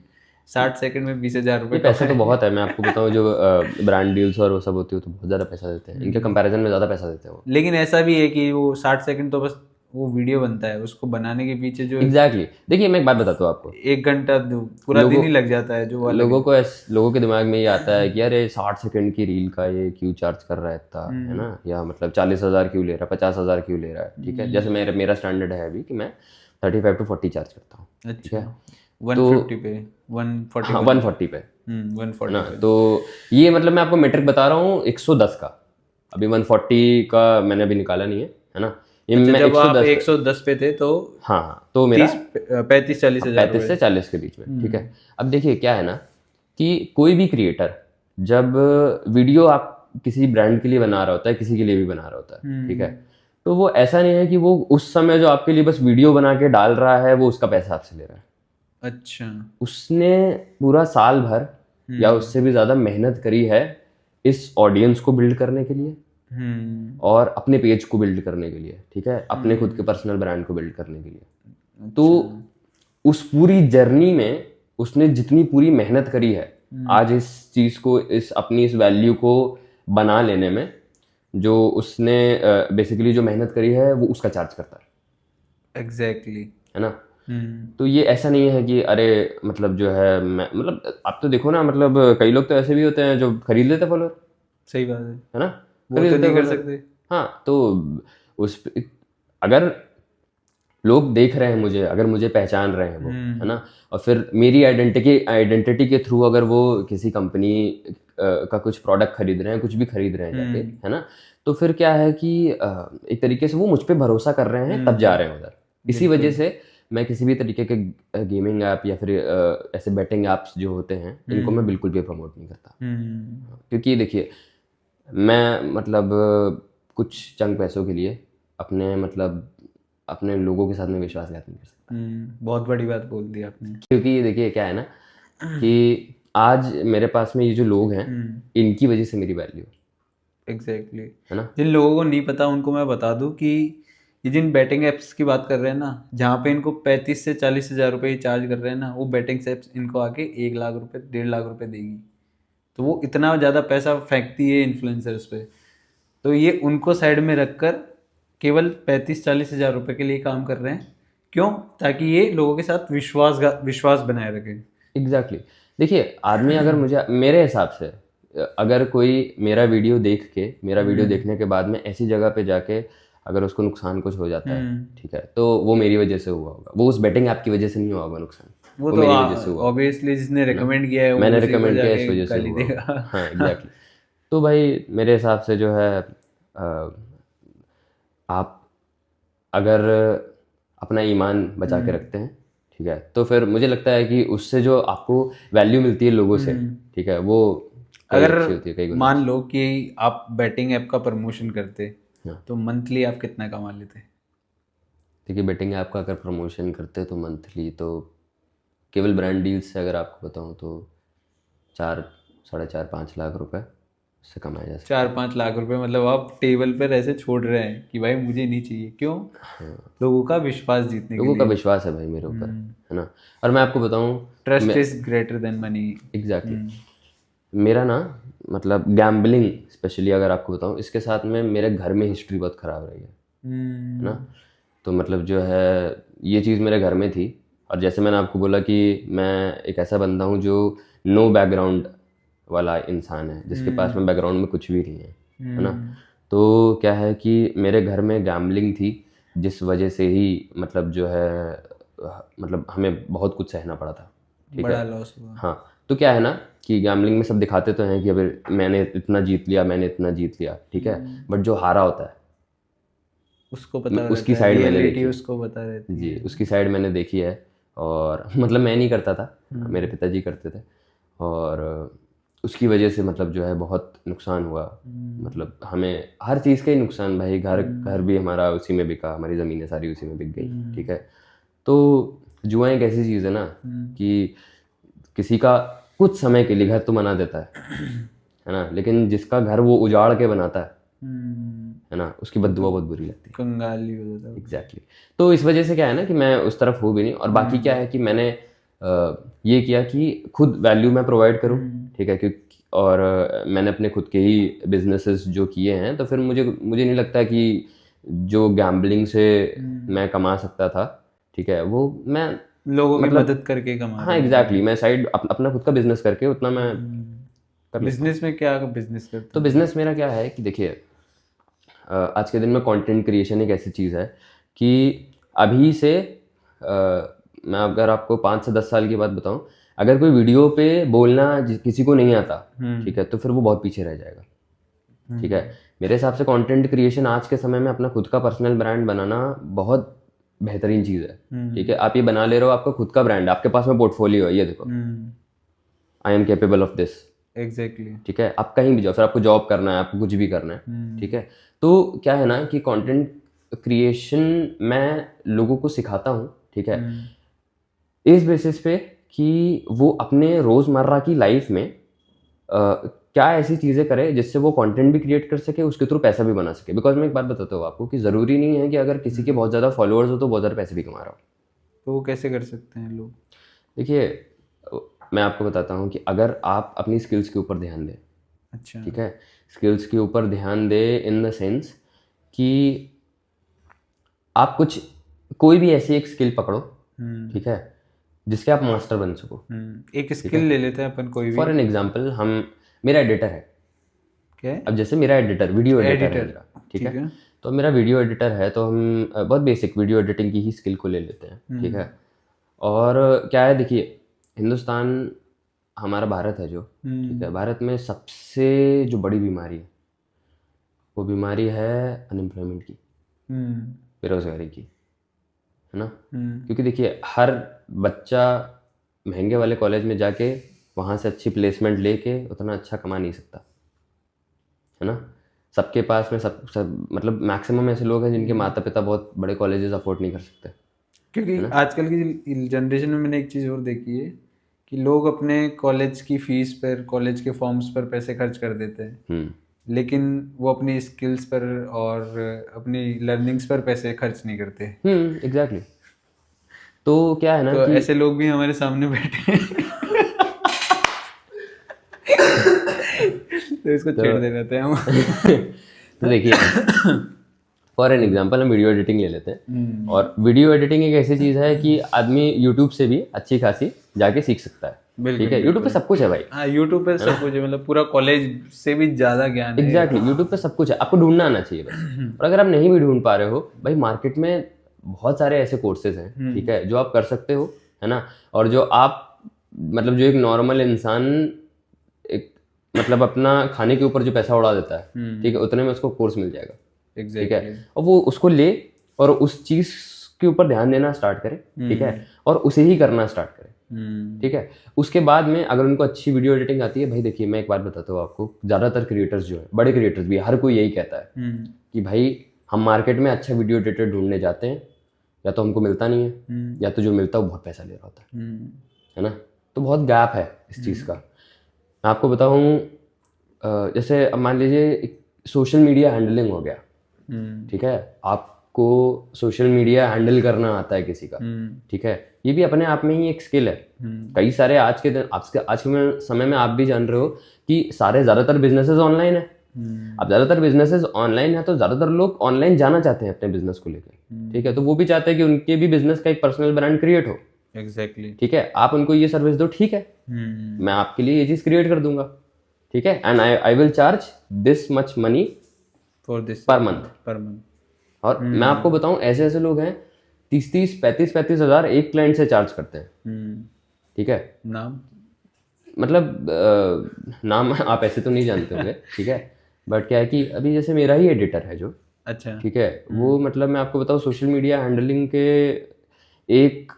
60 सेकंड में 20,000 रुपये पैसा तो बहुत है। मैं आपको बताऊं, जो ब्रांड डील्स और वो सब होती है तो बहुत ज़्यादा पैसा देते हैं, इनके कंपैरिजन में ज़्यादा पैसा देते हैं वो। लेकिन ऐसा भी है कि वो 60 सेकंड तो बस वो वीडियो बनता है, उसको बनाने के पीछे जो एग्जैक्टली। देखिए मैं एक बात बताता हूँ आपको, 1 घंटा पूरा दिन ही लग जाता है जो वाला। लोगों के दिमाग में ये आता है कि अरे 60 सेकंड की रील का ये क्यों चार्ज कर रहा है इतना, है ना, या मतलब 40,000 क्यों ले रहा है, 50,000 क्यों ले रहा है। ठीक है, जैसे मेरा स्टैंडर्ड है अभी कि मैं 35 to 40 चार्ज करता हूँ। ठीक है, 150 पे 140? हाँ 140 पे, 140 ना। तो ये मतलब मैं आपको मेट्रिक बता रहा हूँ 110 का। अभी 140 का मैंने अभी निकाला नहीं है ना। ये मैं जब आप 110 110 पे थे तो हाँ, तो मेरा 35-40 हजार 35 से 40 के बीच में। ठीक है, अब देखिए क्या है ना कि कोई भी क्रिएटर जब वीडियो आप किसी ब्रांड के लिए बना रहा होता है, किसी के लिए भी बना रहा होता है, ठीक है, तो वो ऐसा नहीं है कि वो उस समय जो आपके लिए बस वीडियो बना के डाल रहा है वो उसका पैसा आपसे ले रहा है। अच्छा। उसने पूरा साल भर या उससे भी ज्यादा मेहनत करी है इस ऑडियंस को बिल्ड करने के लिए और अपने पेज को बिल्ड करने के लिए, ठीक है, अपने खुद के पर्सनल ब्रांड को बिल्ड करने के लिए। तो उस पूरी जर्नी में उसने जितनी पूरी मेहनत करी है आज इस चीज को, अपनी इस वैल्यू को बना लेने में, जो उसने बेसिकली जो मेहनत करी है वो उसका चार्ज करता है। एग्जैक्टली, है ना। तो ये ऐसा नहीं है कि अरे मतलब जो है मैं मतलब आप तो देखो ना, मतलब कई लोग तो ऐसे भी होते हैं जो खरीद लेते फॉलोअर। सही बात है ना, वो तो नहीं कर सकते। हाँ, तो उस अगर लोग देख रहे हैं मुझे, अगर मुझे पहचान रहे हैं वो, है ना, और फिर मेरी आइडेंटिटी के थ्रू अगर वो किसी कंपनी का कुछ प्रोडक्ट खरीद रहे हैं, कुछ भी खरीद रहे हैं जाके, है ना, तो फिर क्या है कि एक तरीके से वो मुझ पे भरोसा कर रहे हैं तब जा रहे हैं उधर। इसी वजह से मैं किसी भी तरीके के गेमिंग ऐप या फिर ऐसे बेटिंग ऐप्स जो होते हैं इनको मैं बिल्कुल भी प्रमोट नहीं करता। क्योंकि देखिए मैं मतलब कुछ चंद पैसों के लिए अपने लोगों के साथ में विश्वासघात नहीं कर सकता। बहुत बड़ी बात बोल दी आपने। क्योंकि देखिए क्या है ना कि आज मेरे पास में ये जो लोग हैं इनकी वजह से मेरी वैल्यू। एग्जैक्टली। है ना। जिन लोगों को नहीं पता उनको मैं बता दूं कि ये जिन बैटिंग एप्स की बात कर रहे हैं ना, जहाँ पे इनको 35 से 40 हज़ार रुपये चार्ज कर रहे हैं ना, वो बैटिंग एप्स इनको आके 1 लाख रुपए 1.5 लाख रुपए देगी। तो वो इतना ज़्यादा पैसा फेंकती है इन्फ्लुएंसर्स पे। तो ये उनको साइड में रखकर केवल 35-40 हज़ार रुपये के लिए काम कर रहे हैं। क्यों? ताकि ये लोगों के साथ विश्वास बनाए रखें। एग्जैक्टली देखिए, आदमी अगर मुझे, मेरे हिसाब से अगर कोई मेरा वीडियो देख के, मेरा वीडियो देखने के बाद में ऐसी जगह पे जाके अगर उसको नुकसान कुछ हो जाता है, ठीक है, तो वो मेरी वजह से हुआ होगा, वो उस बेटिंग ऐप की वजह से नहीं हुआ होगा नुकसान, वो वो तो मेरी वजह से हुआ। ऑब्वियसली जिसने रेकमेंड किया है वो मैंने उसी को रिकमेंड किया जाके इस वजह से गाली हुआ देगा। होगा। हाँ एग्जैक्टली। तो भाई मेरे हिसाब से जो है आप अगर अपना ईमान बचा के रखते हैं, ठीक है, तो फिर मुझे लगता है कि उससे जो आपको वैल्यू मिलती है लोगों से, ठीक है, वो कई अगर अच्छी होती है, कई गुना। मान लो कि आप बैटिंग ऐप का प्रमोशन करते हाँ। तो मंथली आप कितना कमा लेते? देखिए, बेटिंग ऐप का अगर प्रमोशन करते हैं तो मंथली तो केवल ब्रांड डील्स से अगर आपको बताऊं तो 4-4.5 लाख रुपए से कमाया जा सकता 4-5 लाख रुपए मतलब आप टेबल पर ऐसे छोड़ रहे हैं कि भाई मुझे नहीं चाहिए। क्यों? लोगों का विश्वास जीतने है। के लोगों का लिए। विश्वास है भाई मेरे ऊपर, है ना। और मैं आपको बताऊं, trust is greater than money. Exactly मेरा ना मतलब गैम्बलिंग स्पेशली अगर आपको बताऊं, इसके साथ में मेरे घर में हिस्ट्री बहुत ख़राब रही है ना। तो मतलब जो है ये चीज़ मेरे घर में थी, और जैसे मैंने आपको बोला कि मैं एक ऐसा बंदा हूँ जो नो बैकग्राउंड वाला इंसान है, जिसके पास में बैकग्राउंड में कुछ भी नहीं है ना। तो क्या है कि मेरे घर में गैम्बलिंग थी, जिस वजह से ही मतलब जो है मतलब हमें बहुत कुछ सहना पड़ा था, ठीक बड़ा है। लॉस हुआ। हाँ, तो क्या है ना कि गैम्बलिंग में सब दिखाते तो हैं कि अभी मैंने इतना जीत लिया, मैंने इतना जीत लिया, ठीक है, बट जो हारा होता है उसको पता उसकी रहता है, साइड मैंने रियलिटी देखी है। उसको पता रहती जी, है। उसकी साइड मैंने देखी है। और मतलब मैं नहीं करता था, मेरे पिताजी करते थे, और उसकी वजह से मतलब जो है बहुत नुकसान हुआ। मतलब हमें हर चीज़ का ही नुकसान भाई, घर भी हमारा उसी में बिका, हमारी ज़मीनें सारी उसी में बिक गई, ठीक है। तो जुआ एक ऐसी चीज़ है ना कि किसी का कुछ समय के लिए घर तो बना देता है ना, लेकिन जिसका घर वो उजाड़ के बनाता है ना, उसकी बद्दुआ बहुत बुरी लगती है। कंगाली हो जाता है। एग्जैक्टली तो इस वजह से क्या है ना कि मैं उस तरफ हूँ भी नहीं, और बाकी क्या है कि मैंने ये किया कि खुद वैल्यू मैं प्रोवाइड करूँ, ठीक है, क्योंकि और मैंने अपने खुद के ही बिजनेसेस जो किए हैं, तो फिर मुझे नहीं लगता कि जो गैम्बलिंग से मैं कमा सकता था, ठीक है, वो मैं लोगों की मतलब मदद करके कमा हाँ रहे एग्जैक्टली मैं साइड अपना खुद का बिजनेस करके उतना मैं कर हो। लेता हूँ। बिजनेस में क्या बिजनेस करते तो हो? बिजनेस मेरा क्या है कि देखिए आज के दिन में कंटेंट क्रिएशन एक ऐसी चीज़ है कि अभी से मैं अगर आपको 5 से 10 साल की बात बताऊं, अगर कोई वीडियो पे बोलना किसी को नहीं आता, ठीक है, तो फिर वो बहुत पीछे रह जाएगा, ठीक है। मेरे हिसाब से कंटेंट क्रिएशन आज के समय में अपना खुद का पर्सनल ब्रांड बनाना बहुत बेहतरीन चीज़ है, ठीक है। आप ये बना ले रहे हो, आपका खुद का ब्रांड, आपके पास में पोर्टफोलियो है, ये देखो I am capable of this, exactly. ठीक है। आप कहीं भी जाओ, फिर आपको जॉब करना है, आपको कुछ भी करना है, ठीक है। तो क्या है ना कि कंटेंट क्रिएशन मैं लोगों को सिखाता हूँ, ठीक है, इस बेसिस पे कि वो अपने रोज़मर्रा की लाइफ में क्या ऐसी चीज़ें करे जिससे वो कंटेंट भी क्रिएट कर सके, उसके थ्रू पैसा भी बना सके। बिकॉज मैं एक बात बताता हूँ आपको कि ज़रूरी नहीं है कि अगर किसी के बहुत ज़्यादा फॉलोअर्स हो तो बहुत ज़्यादा पैसे भी कमा रहा हो। तो वो कैसे कर सकते हैं लोग? देखिए मैं आपको बताता हूँ कि अगर आप अपनी स्किल्स के ऊपर ध्यान दें, अच्छा। ठीक है, स्किल्स के ऊपर ध्यान दे इन द सेंस कि आप कोई भी ऐसी एक स्किल पकड़ो, ठीक है, जिसके आप मास्टर बन सको। एक स्किल ले लेते हैं अपन कोई भी। फॉर एन एग्जाम्पल मेरा एडिटर है, क्या है? अब जैसे मेरा वीडियो एडिटर है मेरा, ठीक है। तो मेरा वीडियो एडिटर है, तो हम बहुत बेसिक वीडियो एडिटिंग की ही स्किल को ले लेते हैं, ठीक है। और क्या है, देखिए हिंदुस्तान हमारा भारत है जो, ठीक है, भारत में सबसे जो बड़ी बीमारी है वो बीमारी है अनएम्प्लॉयमेंट की, बेरोजगारी की, है ना। क्योंकि देखिए हर बच्चा महंगे वाले कॉलेज में जाके वहाँ से अच्छी प्लेसमेंट लेके उतना अच्छा कमा नहीं सकता, है ना। सबके पास में सब मतलब मैक्सिमम ऐसे लोग हैं जिनके माता पिता बहुत बड़े कॉलेजेस अफोर्ड नहीं कर सकते। क्योंकि आजकल की जनरेशन में मैंने एक चीज़ और देखी है कि लोग अपने कॉलेज की फीस पर, कॉलेज के फॉर्म्स पर पैसे खर्च कर देते हैं, लेकिन वो अपनी स्किल्स पर और अपनी लर्निंग्स पर पैसे खर्च नहीं करते। एग्जैक्टली। तो क्या है ना तो कि ऐसे लोग भी हमारे सामने बैठे हैं। तो इसको तो छेड़ दे रहते हैं हम। तो देखिए, फॉर एन एग्जांपल हम वीडियो एडिटिंग ले लेते हैं। और वीडियो एडिटिंग एक ऐसी चीज़ है कि आदमी यूट्यूब से भी अच्छी खासी जाके सीख सकता है। बिल्कुल, ठीक है, यूट्यूब पे सब कुछ है भाई। हाँ, यूट्यूब पे सब कुछ है, मतलब पूरा कॉलेज से भी ज़्यादा ज्ञान है। एग्जैक्टली, यूट्यूब पे सब कुछ है, आपको ढूंढना आना चाहिए बस। और अगर आप नहीं भी ढूंढ पा रहे हो भाई, मार्केट में बहुत सारे ऐसे कोर्सेज हैं, ठीक है, जो आप कर सकते हो, है ना। और जो आप मतलब जो एक नॉर्मल इंसान एक मतलब अपना खाने के ऊपर जो पैसा उड़ा देता है, ठीक है, उतने में उसको कोर्स मिल जाएगा। ठीक है, और वो उसको ले और उस चीज के ऊपर ध्यान देना स्टार्ट करे, ठीक है, और उसे ही करना स्टार्ट करे। ठीक है, उसके बाद में अगर उनको अच्छी वीडियो एडिटिंग आती है, भाई देखिए मैं एक बात बताता हूँ आपको, ज्यादातर क्रिएटर्स जो है, बड़े क्रिएटर्स भी, हर कोई यही कहता है कि भाई हम मार्केट में अच्छा वीडियो एडिटर ढूंढने जाते हैं, या तो हमको मिलता नहीं है, या तो जो मिलता है वो बहुत पैसा ले रहा होता है ना। तो बहुत गैप है इस चीज़ का। मैं आपको बताऊँ, जैसे अब मान लीजिए सोशल मीडिया हैंडलिंग हो गया, ठीक है, आपको सोशल मीडिया हैंडल करना आता है किसी का, ठीक है, ये भी अपने आप में ही एक स्किल है। कई सारे आज के समय में आप भी जान रहे हो कि ज़्यादातर बिजनेसेस ऑनलाइन है। अब ज़्यादातर बिजनेसेस ऑनलाइन है, तो ज़्यादातर लोग ऑनलाइन जाना चाहते हैं अपने बिजनेस को लेकर, ठीक है, तो वो भी चाहते हैं कि उनके भी बिजनेस का एक पर्सनल ब्रांड क्रिएट हो। एग्जैक्टली। ठीक है, आप उनको ये सर्विस दो, ठीक है, मैं आपके लिए ये चीज़ क्रिएट कर दूंगा, ठीक है, and I will charge this much money for this per month. और मैं आपको बताऊं, ऐसे ऐसे लोग हैं 35 हज़ार एक क्लाइंट से चार्ज करते हैं। ठीक है, नाम मतलब नाम आप ऐसे तो नहीं जानते होंगे, ठीक है, बट क्या है कि अभी जैसे मेरा ही एडिटर है जो, अच्छा, ठीक है, वो मतलब मैं आपको बताऊं सोशल मीडिया हैंडलिंग के एक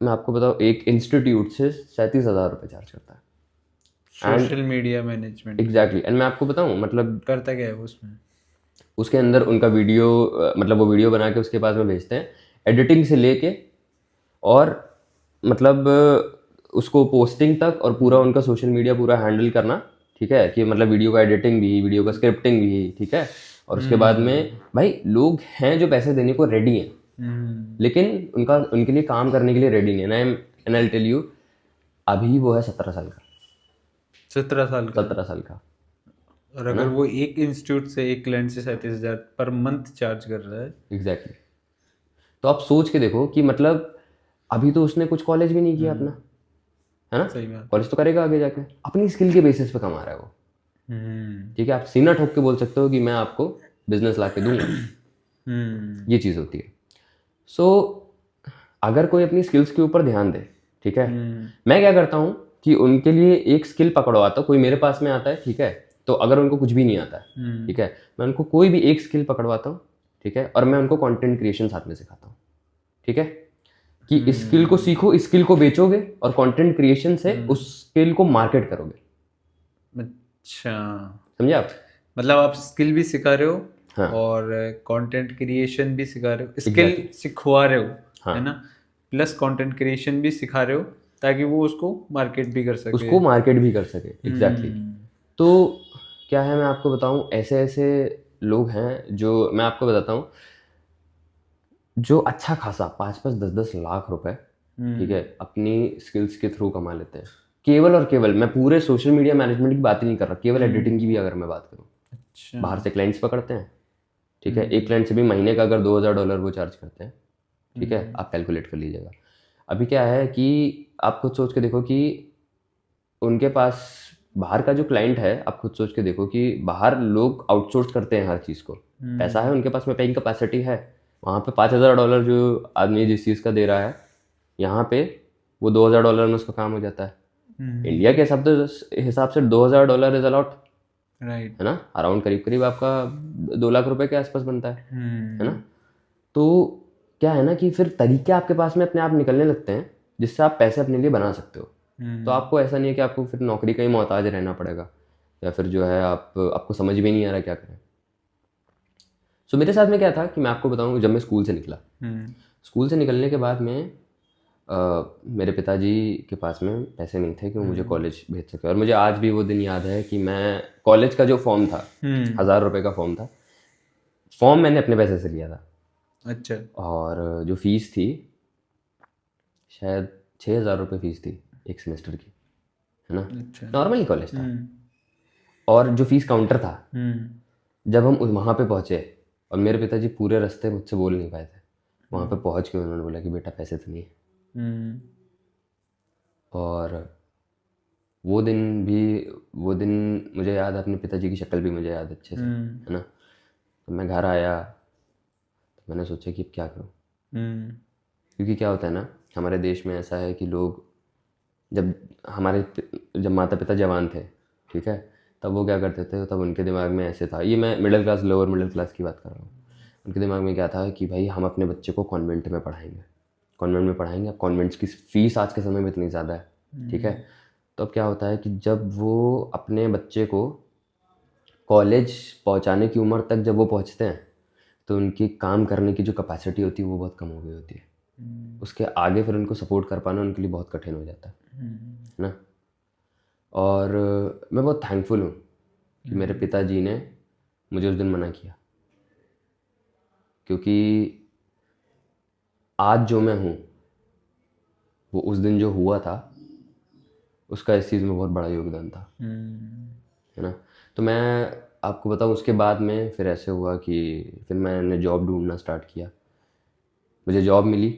मैं आपको बताऊं एक इंस्टीट्यूट से 37,000 रुपये चार्ज करता है। Social media management. Exactly, and मैं आपको बताऊं मतलब करता क्या है वो उसमें? उसके अंदर उनका वीडियो मतलब वो वीडियो बना के उसके पास में भेजते हैं, एडिटिंग से लेके और मतलब उसको पोस्टिंग तक, और पूरा उनका सोशल मीडिया पूरा हैंडल करना, ठीक है, कि मतलब वीडियो का एडिटिंग भी, वीडियो का स्क्रिप्टिंग भी, ठीक है, और उसके बाद में भाई लोग हैं जो पैसे देने को रेडी हैं, लेकिन उनके लिए काम करने के लिए रेडी नहीं है। एंड आई टेल यू, अभी वो है 17 साल का। 17 साल का? 17 साल का। और अगर वो एक इंस्टीट्यूट से एक क्लाइंट से 37,000 पर मंथ चार्ज कर रहा है। एग्जैक्टली। तो आप सोच के देखो कि मतलब अभी तो उसने कुछ कॉलेज भी नहीं किया अपना, है ना, सही बात। कॉलेज तो करेगा आगे जाके, अपनी स्किल के बेसिस पे कमा रहा है वो। ठीक है, आप सीना ठोक के बोल सकते हो कि मैं आपको बिजनेस ला के दूंगा। ये चीज़ होती है। सो अगर कोई अपनी स्किल्स के ऊपर ध्यान दे, ठीक है, मैं क्या करता हूँ कि उनके लिए एक स्किल पकड़वाता हूँ। कोई मेरे पास में आता है, ठीक है, तो अगर उनको कुछ भी नहीं आता है, ठीक है, मैं उनको कोई भी एक स्किल पकड़वाता हूँ, ठीक है, और मैं उनको कंटेंट क्रिएशन साथ में सिखाता हूँ, ठीक है, कि इस स्किल को सीखो, इस स्किल को बेचोगे, और कंटेंट क्रिएशन से उस स्किल को मार्केट करोगे। अच्छा, समझे आप? मतलब आप स्किल भी सिखा रहे हो, हाँ, और कंटेंट क्रिएशन भी सिखा रहे हो, स्किल सिखवा रहे हो, हाँ, है ना, प्लस कंटेंट क्रिएशन भी सिखा रहे हो, ताकि वो उसको मार्केट भी कर सके। उसको मार्केट भी कर सके। एग्जैक्टली। तो क्या है, मैं आपको बताऊं, ऐसे ऐसे लोग हैं जो मैं आपको बताता हूं, जो अच्छा खासा 5-5, 10-10 लाख रुपए, ठीक है, अपनी स्किल्स के थ्रू कमा लेते हैं। केवल और केवल, मैं पूरे सोशल मीडिया मैनेजमेंट की बात ही नहीं कर रहा, केवल एडिटिंग की भी अगर मैं बात करूँ, अच्छा। बाहर से क्लाइंट्स पकड़ते हैं, ठीक है, एक क्लाइंट से भी महीने का अगर $2,000 वो चार्ज करते हैं, ठीक है, आप कैलकुलेट कर लीजिएगा। अभी क्या है कि आप खुद सोच के देखो कि उनके पास बाहर का जो क्लाइंट है, आप खुद सोच के देखो कि बाहर लोग आउटसोर्स करते हैं हर चीज़ को, पैसा है उनके पास में, पेइंग कैपेसिटी है, वहाँ पे $5,000 जो आदमी जिस चीज़ का दे रहा है, यहाँ पे वो $2,000 में उसका काम हो जाता है। इंडिया के हिसाब से $2,000 इज अलॉट, राइट, है ना, अराउंड करीब करीब आपका 2 लाख रुपए के आसपास बनता है ना। तो क्या है ना कि फिर तरीके आपके पास में अपने आप निकलने लगते हैं जिससे आप पैसे अपने लिए बना सकते हो। तो आपको ऐसा नहीं है कि आपको फिर नौकरी का ही मोहताज रहना पड़ेगा, या फिर जो है आपको समझ में नहीं आ रहा क्या करें। सो मेरे साथ में क्या था कि मैं आपको बताऊँ, जब मैं स्कूल से निकला, स्कूल से निकलने के बाद में मेरे पिताजी के पास में पैसे नहीं थे कि वो मुझे कॉलेज भेज सके। और मुझे आज भी वो दिन याद है कि मैं कॉलेज का जो फॉर्म था, 1000 रुपये का फॉर्म था, फॉर्म मैंने अपने पैसे से लिया था। अच्छा। और जो फीस थी, शायद 6000 रुपये फीस थी एक सेमेस्टर की, है ना। अच्छा। नॉर्मल कॉलेज था। और जो फीस काउंटर था, जब हम वहाँ पे पहुँचे और मेरे पिताजी पूरे रास्ते मुझसे बोल नहीं पाए थे, वहाँ पे पहुँच के उन्होंने बोला कि बेटा पैसे तो नहीं है। और वो दिन मुझे याद है, अपने पिताजी की शक्ल भी मुझे याद अच्छे से, है ना। तो मैं घर आया तो मैंने सोचा कि अब क्या करूँ, क्योंकि क्या होता है ना, हमारे देश में ऐसा है कि लोग जब माता पिता जवान थे, ठीक है, तब वो क्या करते थे, तब उनके दिमाग में ऐसे था, ये मैं middle class, lower middle class की बात कर रहा हूँ, उनके दिमाग में क्या था कि भाई हम अपने बच्चे को कॉन्वेंट में पढ़ाएंगे। अब कॉन्वेंट्स की फ़ीस आज के समय में इतनी ज़्यादा है, ठीक है। तो अब क्या होता है कि जब वो अपने बच्चे को कॉलेज पहुंचाने की उम्र तक जब वो पहुंचते हैं, तो उनकी काम करने की जो कैपेसिटी होती है वो बहुत कम हो गई होती है। उसके आगे फिर उनको सपोर्ट कर पाना उनके लिए बहुत कठिन हो जाता है ना। और मैं बहुत थैंकफुल हूँ कि मेरे पिताजी ने मुझे उस दिन मना किया, क्योंकि आज जो मैं हूँ वो उस दिन जो हुआ था उसका इस चीज़ में बहुत बड़ा योगदान था, है ना। तो मैं आपको बताऊँ, उसके बाद में फिर ऐसे हुआ कि फिर मैंने जॉब ढूंढना स्टार्ट किया, मुझे जॉब मिली।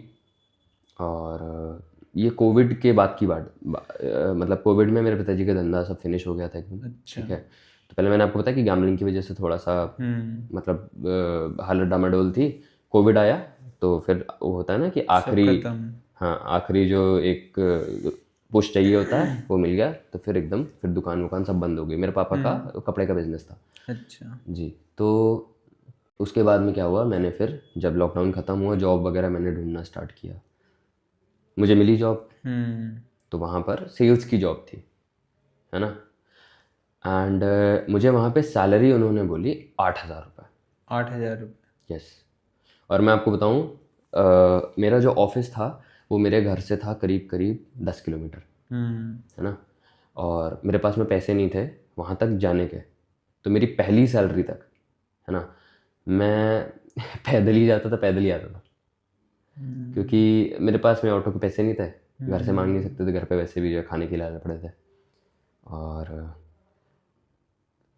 और ये कोविड के बाद की मतलब कोविड में मेरे पिताजी का धंधा सब फिनिश हो गया था एकदम, ठीक है। तो पहले मैंने आपको बताया कि गैम्बलिंग की वजह से थोड़ा सा मतलब हालत डामाडोल थी। कोविड आया तो फिर वो होता है ना कि आखिरी जो एक पुश चाहिए होता है वो मिल गया, तो फिर एकदम फिर दुकान सब बंद हो गई। मेरे पापा का कपड़े का बिजनेस था। अच्छा जी। तो उसके बाद में क्या हुआ, मैंने फिर जब लॉकडाउन ख़त्म हुआ, जॉब वगैरह मैंने ढूंढना स्टार्ट किया, मुझे मिली जॉब। तो वहाँ पर सेल्स की जॉब थी, है ना। एंड मुझे वहाँ पे सैलरी उन्होंने बोली 8000 रुपये। 8000 रुपये? यस। और मैं आपको बताऊँ, मेरा जो ऑफिस था वो मेरे घर से था करीब करीब 10 किलोमीटर, है ना। और मेरे पास में पैसे नहीं थे वहाँ तक जाने के, तो मेरी पहली सैलरी तक, है ना, मैं पैदल ही जाता था, पैदल ही आता था, क्योंकि मेरे पास में ऑटो के पैसे नहीं थे, घर से मांग नहीं सकते थे, घर पे वैसे भी जो है खाने के लाने पड़े थे। और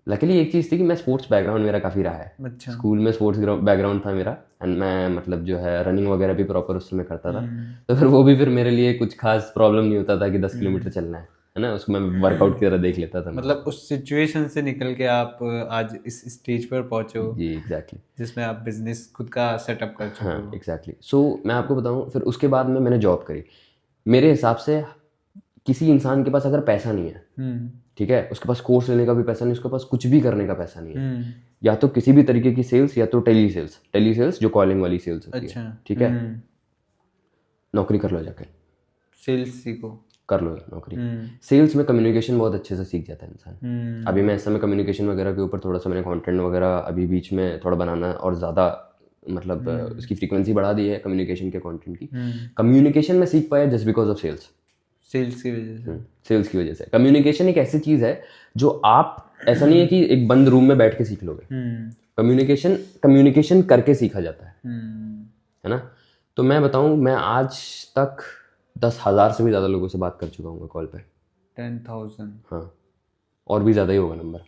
लकीली एक चीज़ थी कि मैं स्पोर्ट्स बैकग्राउंड मेरा काफ़ी रहा है। अच्छा। स्कूल में स्पोर्ट्स बैकग्राउंड था मेरा, एंड मैं मतलब जो है रनिंग वगैरह भी प्रॉपर उस समय करता था। तो फिर वो भी फिर मेरे लिए कुछ खास प्रॉब्लम नहीं होता था कि 10 किलोमीटर चलना है ना, उसको मैं वर्कआउट की तरह देख लेता था। मतलब उस सिचुएशन से निकल के आप आज इस स्टेज पर पहुंचे हो, जी एग्जैक्टली, जिसमें आप बिजनेस खुद का सेटअप कर चुके हाँ हो। एग्जैक्टली। सो मैं आपको बताऊँ, फिर उसके बाद में मैंने जॉब करी। मेरे हिसाब से किसी इंसान के पास अगर पैसा नहीं है, ठीक है, उसके पास कोर्स लेने का भी पैसा नहीं, उसके पास कुछ भी करने का पैसा नहीं है, या तो किसी भी तरीके की सेल्स, या तो टेली सेल्स जो कॉलिंग वाली सेल्स होती है, ठीक है, नौकरी कर लो जाके, सेल्स सीखो, कर लो नौकरी। सेल्स में कम्युनिकेशन बहुत अच्छे से सीख जाता है इंसान। अभी मैं इस समय कम्युनिकेशन वगैरह के ऊपर थोड़ा सा मैंने कंटेंट वगैरह अभी बीच में थोड़ा बनाना और ज़्यादा मतलब उसकी फ्रीक्वेंसी बढ़ा दी है कम्युनिकेशन के कंटेंट की। कम्युनिकेशन में सीख पाया जस्ट बिकॉज ऑफ सेल्स की वजह से। सेल्स की वजह से। कम्युनिकेशन एक ऐसी चीज़ है जो आप, ऐसा नहीं है कि एक बंद रूम में बैठ के सीख लोगे। कम्युनिकेशन करके सीखा जाता है ना। तो मैं बताऊं, मैं आज तक 10,000 से भी ज़्यादा लोगों से बात कर चुका हूँ कॉल पे। 10,000? हाँ, और भी ज़्यादा ही होगा नंबर।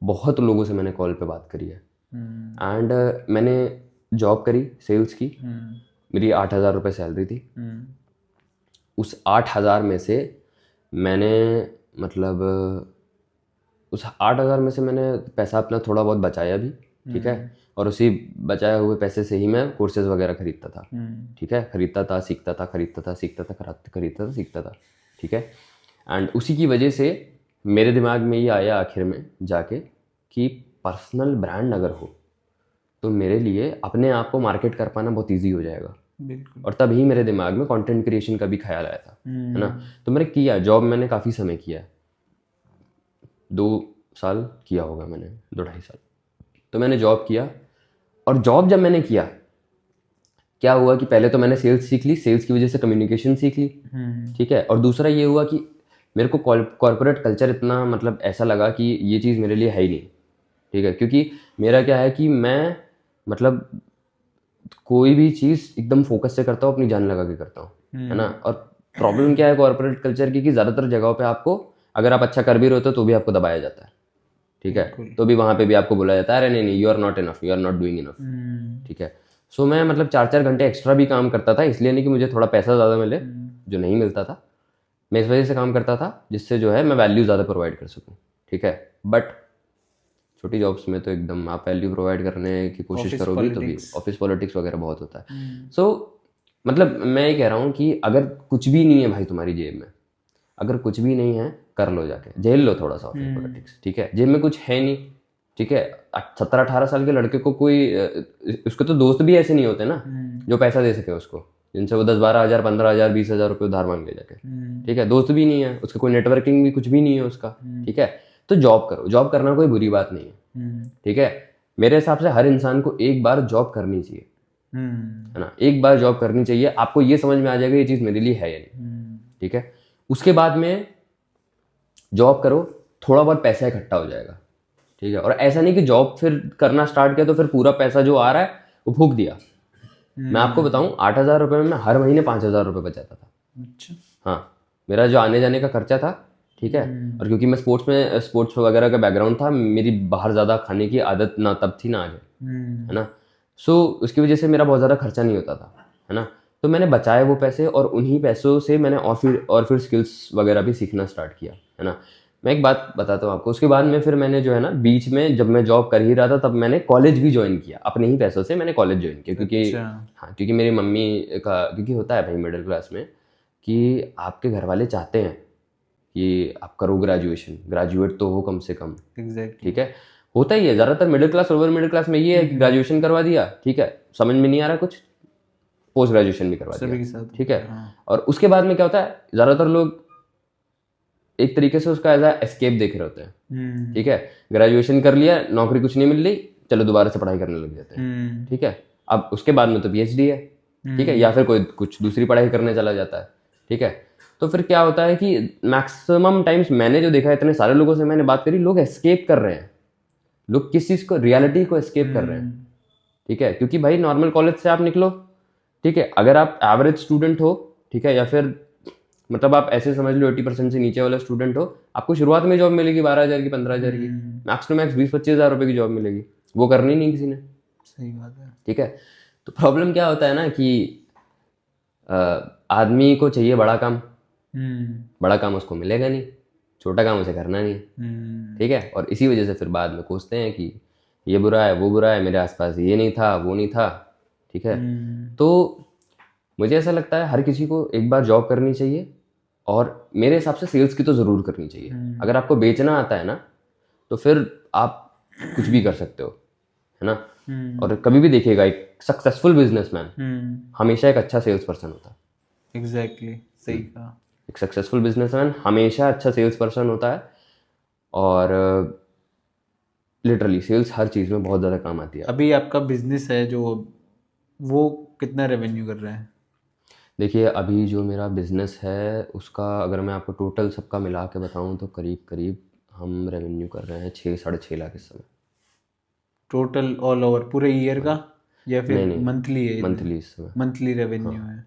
बहुत लोगों से मैंने कॉल पे बात करी है। एंड मैंने जॉब करी सेल्स की, मेरी 8,000 रुपये सैलरी थी। उस 8,000 में से मैंने मतलब उस 8,000 में से मैंने पैसा अपना थोड़ा बहुत बचाया भी, ठीक है, और उसी बचाए हुए पैसे से ही मैं कोर्सेज वगैरह खरीदता था, ठीक है, खरीदता था, सीखता था, खरीदता था, सीखता था, खरीदता था, सीखता था, ठीक है। एंड उसी की वजह से मेरे दिमाग में ये आया आखिर में जाके कि पर्सनल ब्रांड अगर हो तो मेरे लिए अपने आप को मार्केट कर पाना बहुत ईजी हो जाएगा। बिल्कुल। और तभी मेरे दिमाग में कंटेंट क्रिएशन का भी ख्याल आया था, है ना। तो मैंने किया जॉब, मैंने काफ़ी समय किया, 2 साल किया होगा मैंने, 2 ढाई साल। तो मैंने जॉब किया, और जॉब जब मैंने किया क्या हुआ कि पहले तो मैंने सेल्स सीख ली, सेल्स की वजह से कम्युनिकेशन सीख ली, ठीक है। और दूसरा ये हुआ कि मेरे को कॉर्पोरेट कल्चर इतना मतलब ऐसा लगा कि ये चीज़ मेरे लिए है ही नहीं, ठीक है। क्योंकि मेरा क्या है कि मैं मतलब कोई भी चीज़ एकदम फोकस से करता हूँ, अपनी जान लगा के करता हूँ, है ना। और प्रॉब्लम क्या है कॉर्पोरेट कल्चर की कि ज़्यादातर जगहों पे आपको, अगर आप अच्छा कर भी रहे हो तो भी आपको दबाया जाता है, ठीक है। तो भी वहाँ पे भी आपको बोला जाता है, अरे नहीं नहीं, you are not enough, you are not doing enough, ठीक है। सो मैं मतलब 4-4 घंटे एक्स्ट्रा भी काम करता था, इसलिए नहीं कि मुझे थोड़ा पैसा ज़्यादा मिले, जो नहीं मिलता था। मैं इस वजह से काम करता था जिससे जो है मैं वैल्यू ज़्यादा प्रोवाइड कर सकूँ, ठीक है। बट छोटी जॉब्स में तो एकदम आप वैल्यू प्रोवाइड करने की कोशिश Office करोगे तो भी politics. ऑफिस पॉलिटिक्स वगैरह बहुत होता है। सो मतलब मैं ये कह रहा हूँ कि अगर कुछ भी नहीं है भाई तुम्हारी जेब में, अगर कुछ भी नहीं है कर लो, जाके झेल लो थोड़ा सा ऑफिस पॉलिटिक्स, ठीक है। जेब में कुछ है नहीं, ठीक है। 17-18 साल के लड़के को कोई उसके तो दोस्त भी ऐसे नहीं होते ना जो पैसा दे सके उसको, जिनसे वो 10-12 हज़ार 15 हज़ार 20 हज़ार रुपये उधार मांग ले जाके, ठीक है। दोस्त भी नहीं है उसका, कोई नेटवर्किंग भी कुछ भी नहीं है उसका, ठीक है। तो जॉब करो, जॉब करना कोई बुरी बात नहीं है, ठीक है। मेरे हिसाब से हर इंसान को एक बार जॉब करनी चाहिए, है ना। एक बार जॉब करनी चाहिए, आपको ये समझ में आ जाएगा ये चीज़ मेरे लिए है या नहीं, ठीक है। उसके बाद में जॉब करो, थोड़ा बहुत पैसा इकट्ठा हो जाएगा, ठीक है। और ऐसा नहीं कि जॉब फिर करना स्टार्ट किया तो फिर पूरा पैसा जो आ रहा है वो फूक दिया। मैं आपको बताऊं 8 हज़ार रुपये में मैं हर महीने 5 हज़ार रुपये बचाता था। अच्छा। हाँ, मेरा जो आने जाने का खर्चा था, ठीक है। और क्योंकि मैं स्पोर्ट्स वगैरह का बैकग्राउंड था, मेरी बाहर ज़्यादा खाने की आदत ना तब थी ना आज है ना। सो उसकी वजह से मेरा बहुत ज़्यादा खर्चा नहीं होता था, है ना। तो मैंने बचाए वो पैसे और उन्हीं पैसों से मैंने और फिर स्किल्स वगैरह भी सीखना स्टार्ट किया, है ना। मैं एक बात बताता हूँ आपको, उसके बाद में फिर मैंने जो है ना बीच में जब मैं जॉब कर ही रहा था तब मैंने कॉलेज भी ज्वाइन किया, अपने ही पैसों से मैंने कॉलेज ज्वाइन किया। क्योंकि अच्छा। हाँ, क्योंकि मेरी मम्मी का, क्योंकि होता है भाई मिडिल क्लास में कि आपके घर वाले चाहते हैं कि आप करो ग्रेजुएशन, ग्रेजुएट तो हो कम से कम, एग्जैक्टली। ठीक है। होता ही है ज़्यादातर middle class, over middle class में ये है कि ग्रेजुएशन करवा दिया, ठीक है, समझ में नहीं आ रहा कुछ, पोस्ट ग्रेजुएशन भी करवा सभी के दिया, साथ ठीक होता है। है, हाँ। और उसके बाद में क्या होता है, ज़्यादातर लोग एक तरीके से उसका एज एस्केप देख रहे होते हैं, ठीक है। ग्रेजुएशन कर लिया, नौकरी कुछ नहीं मिल रही, चलो दोबारा से पढ़ाई करने लग जाते हैं, ठीक है। अब उसके बाद में तो पीएचडी है, ठीक है, या फिर कोई कुछ दूसरी पढ़ाई करने चला जाता है, ठीक है। तो फिर क्या होता है कि मैक्सिमम टाइम्स मैंने जो देखा है, इतने सारे लोगों से मैंने बात करी, लोग एस्केप कर रहे हैं, लोग किस चीज़ को, रियलिटी को एस्केप कर रहे हैं, ठीक है। क्योंकि भाई नॉर्मल कॉलेज से आप निकलो, ठीक है, अगर आप एवरेज स्टूडेंट हो, ठीक है, या फिर मतलब आप ऐसे समझ लो 80% से नीचे वाला स्टूडेंट हो, आपको शुरुआत में जॉब मिलेगी 12 हज़ार की, 15 हज़ार की, मैक्स टू मैक्स 20-25 हज़ार रुपये की जॉब मिलेगी, वो करनी नहीं किसी ने, सही बात है। ठीक है। तो प्रॉब्लम क्या होता है ना कि आदमी को चाहिए बड़ा काम, बड़ा काम उसको मिलेगा नहीं, छोटा काम उसे करना नहीं है, ठीक है। और इसी वजह से फिर बाद में कोसते हैं कि ये बुरा है, वो बुरा है, मेरे आसपास ये नहीं था, वो नहीं था, ठीक है। तो मुझे ऐसा लगता है हर किसी को एक बार जॉब करनी चाहिए, और मेरे हिसाब से सेल्स की तो ज़रूर करनी चाहिए। अगर आपको बेचना आता है ना तो फिर आप कुछ भी कर सकते हो, है ना। और कभी भी देखिएगा एक सक्सेसफुल बिजनेसमैन हमेशा एक अच्छा सेल्स पर्सन होता है। एग्जैक्टली, सही कहा। एक सक्सेसफुल बिजनेसमैन हमेशा अच्छा सेल्स पर्सन होता है, और लिटरली सेल्स हर चीज़ में बहुत ज़्यादा काम आती है। अभी आपका बिजनेस है जो, वो कितना रेवेन्यू कर रहा है? देखिए अभी जो मेरा बिजनेस है उसका अगर मैं आपको टोटल सबका मिला के बताऊं तो करीब करीब हम रेवेन्यू कर रहे हैं 6-6.5 लाख इस समय। टोटल ऑल ओवर पूरे ईयर का, या फिर नहीं, मंथली है? मंथली इस समय। मंथली रेवेन्यू है।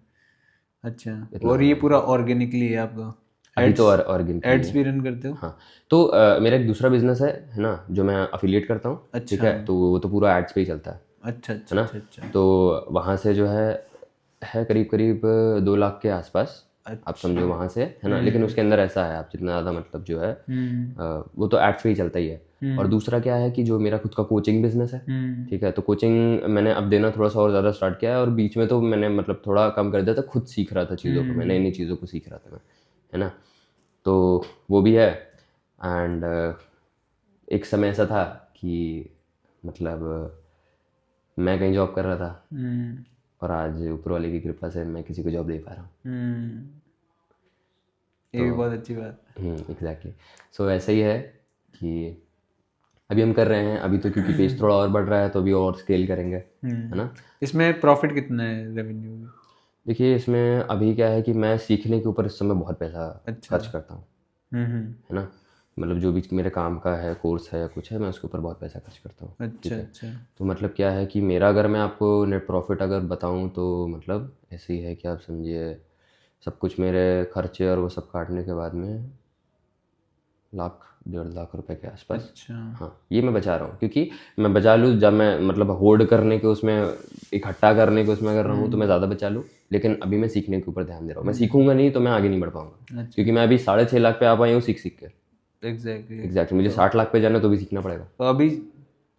अच्छा। इतना और हो ये रहा है पूरा ऑर्गेनिकली है आपका? अभी तो, एड्स, ऑर्गेनिकली एड्स है। भी रन करते हो? हाँ, तो मेरा एक दूसरा बिजनेस है ना, जो मैं अफिलिएट करता हूँ, ठीक अच्छा। है। तो वो तो पूरा एड्स पे ही चलता है अच्छा है अच्छा ना। अच्छा अच्छा। तो वहाँ से जो है करीब करीब 2 लाख के आसपास, आप समझो वहाँ से, है ना। लेकिन उसके अंदर ऐसा है, आप जितना ज़्यादा मतलब जो है वो तो एड्स पे ही चलता ही है। और दूसरा क्या है कि जो मेरा खुद का कोचिंग बिजनेस है, ठीक है। तो कोचिंग मैंने अब देना थोड़ा सा और ज़्यादा स्टार्ट किया है, और बीच में तो मैंने मतलब थोड़ा कम कर दिया था, खुद सीख रहा था चीज़ों को, मैं नई नई चीज़ों को सीख रहा था मैं, है ना। तो वो भी है। एंड एक समय ऐसा था कि मतलब मैं कहीं जॉब कर रहा था, और आज ऊपर वाले की कृपा से मैं किसी को जॉब दे पा रहा हूँ। ये भी बहुत अच्छी बात है। एग्जैक्टली। सो ऐसा ही है कि अभी हम कर रहे हैं, अभी तो क्योंकि पेज थोड़ा और बढ़ रहा है तो अभी और स्केल करेंगे, है ना। इसमें प्रॉफिट कितना है रेवेन्यू में? देखिए इसमें अभी क्या है कि मैं सीखने के ऊपर इस समय बहुत पैसा अच्छा। खर्च करता हूँ, हम्म। है ना। मतलब जो भी मेरे काम का है, कोर्स है या कुछ है, मैं उसके ऊपर बहुत पैसा खर्च करता हूँ, ठीक अच्छा है। अच्छा। तो मतलब क्या है कि मेरा, अगर मैं आपको नेट प्रॉफिट अगर बताऊँ तो मतलब ऐसे ही है कि आप समझिए सब कुछ मेरे खर्चे और वो सब काटने के बाद में 1-1.5 लाख रुपए के आसपास। अच्छा। हाँ, ये मैं बचा रहा हूँ, क्योंकि मैं बचा लूँ जब मैं मतलब होल्ड करने के उसमें, इकट्ठा करने के उसमें कर रहा हूँ तो मैं ज़्यादा बचा लूँ, लेकिन अभी मैं सीखने के ऊपर ध्यान दे रहा हूँ। मैं सीखूंगा नहीं तो मैं आगे नहीं बढ़ पाऊंगा, अच्छा। क्योंकि मैं अभी 6.5 लाख पे आ पाई हूँ सीख के। एग्जैक्टली। एग्जैक्टली, मुझे 60 लाख पे जाना है तो भी सीखना पड़ेगा। तो अभी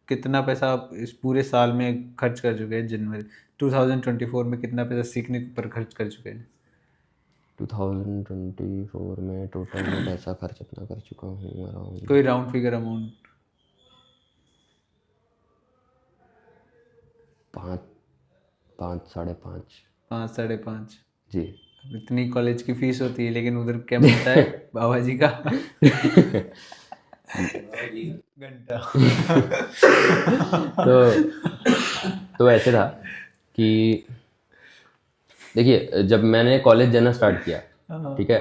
कितना पैसा आप इस पूरे साल में खर्च कर चुके हैं? जनवरी 2024 में कितना पैसा सीखने के ऊपर खर्च कर चुके हैं? 2024 में टोटल में पैसा खर्च अपना कर चुका हूँ अराउंड कोई राउंड फिगर अमाउंट? 5, 5.5। 5, 5.5? जी। अब इतनी कॉलेज की फीस होती है, लेकिन उधर क्या मिलता है बाबा जी का? घंटा। तो ऐसे था कि देखिए जब मैंने कॉलेज जाना स्टार्ट किया, ठीक है,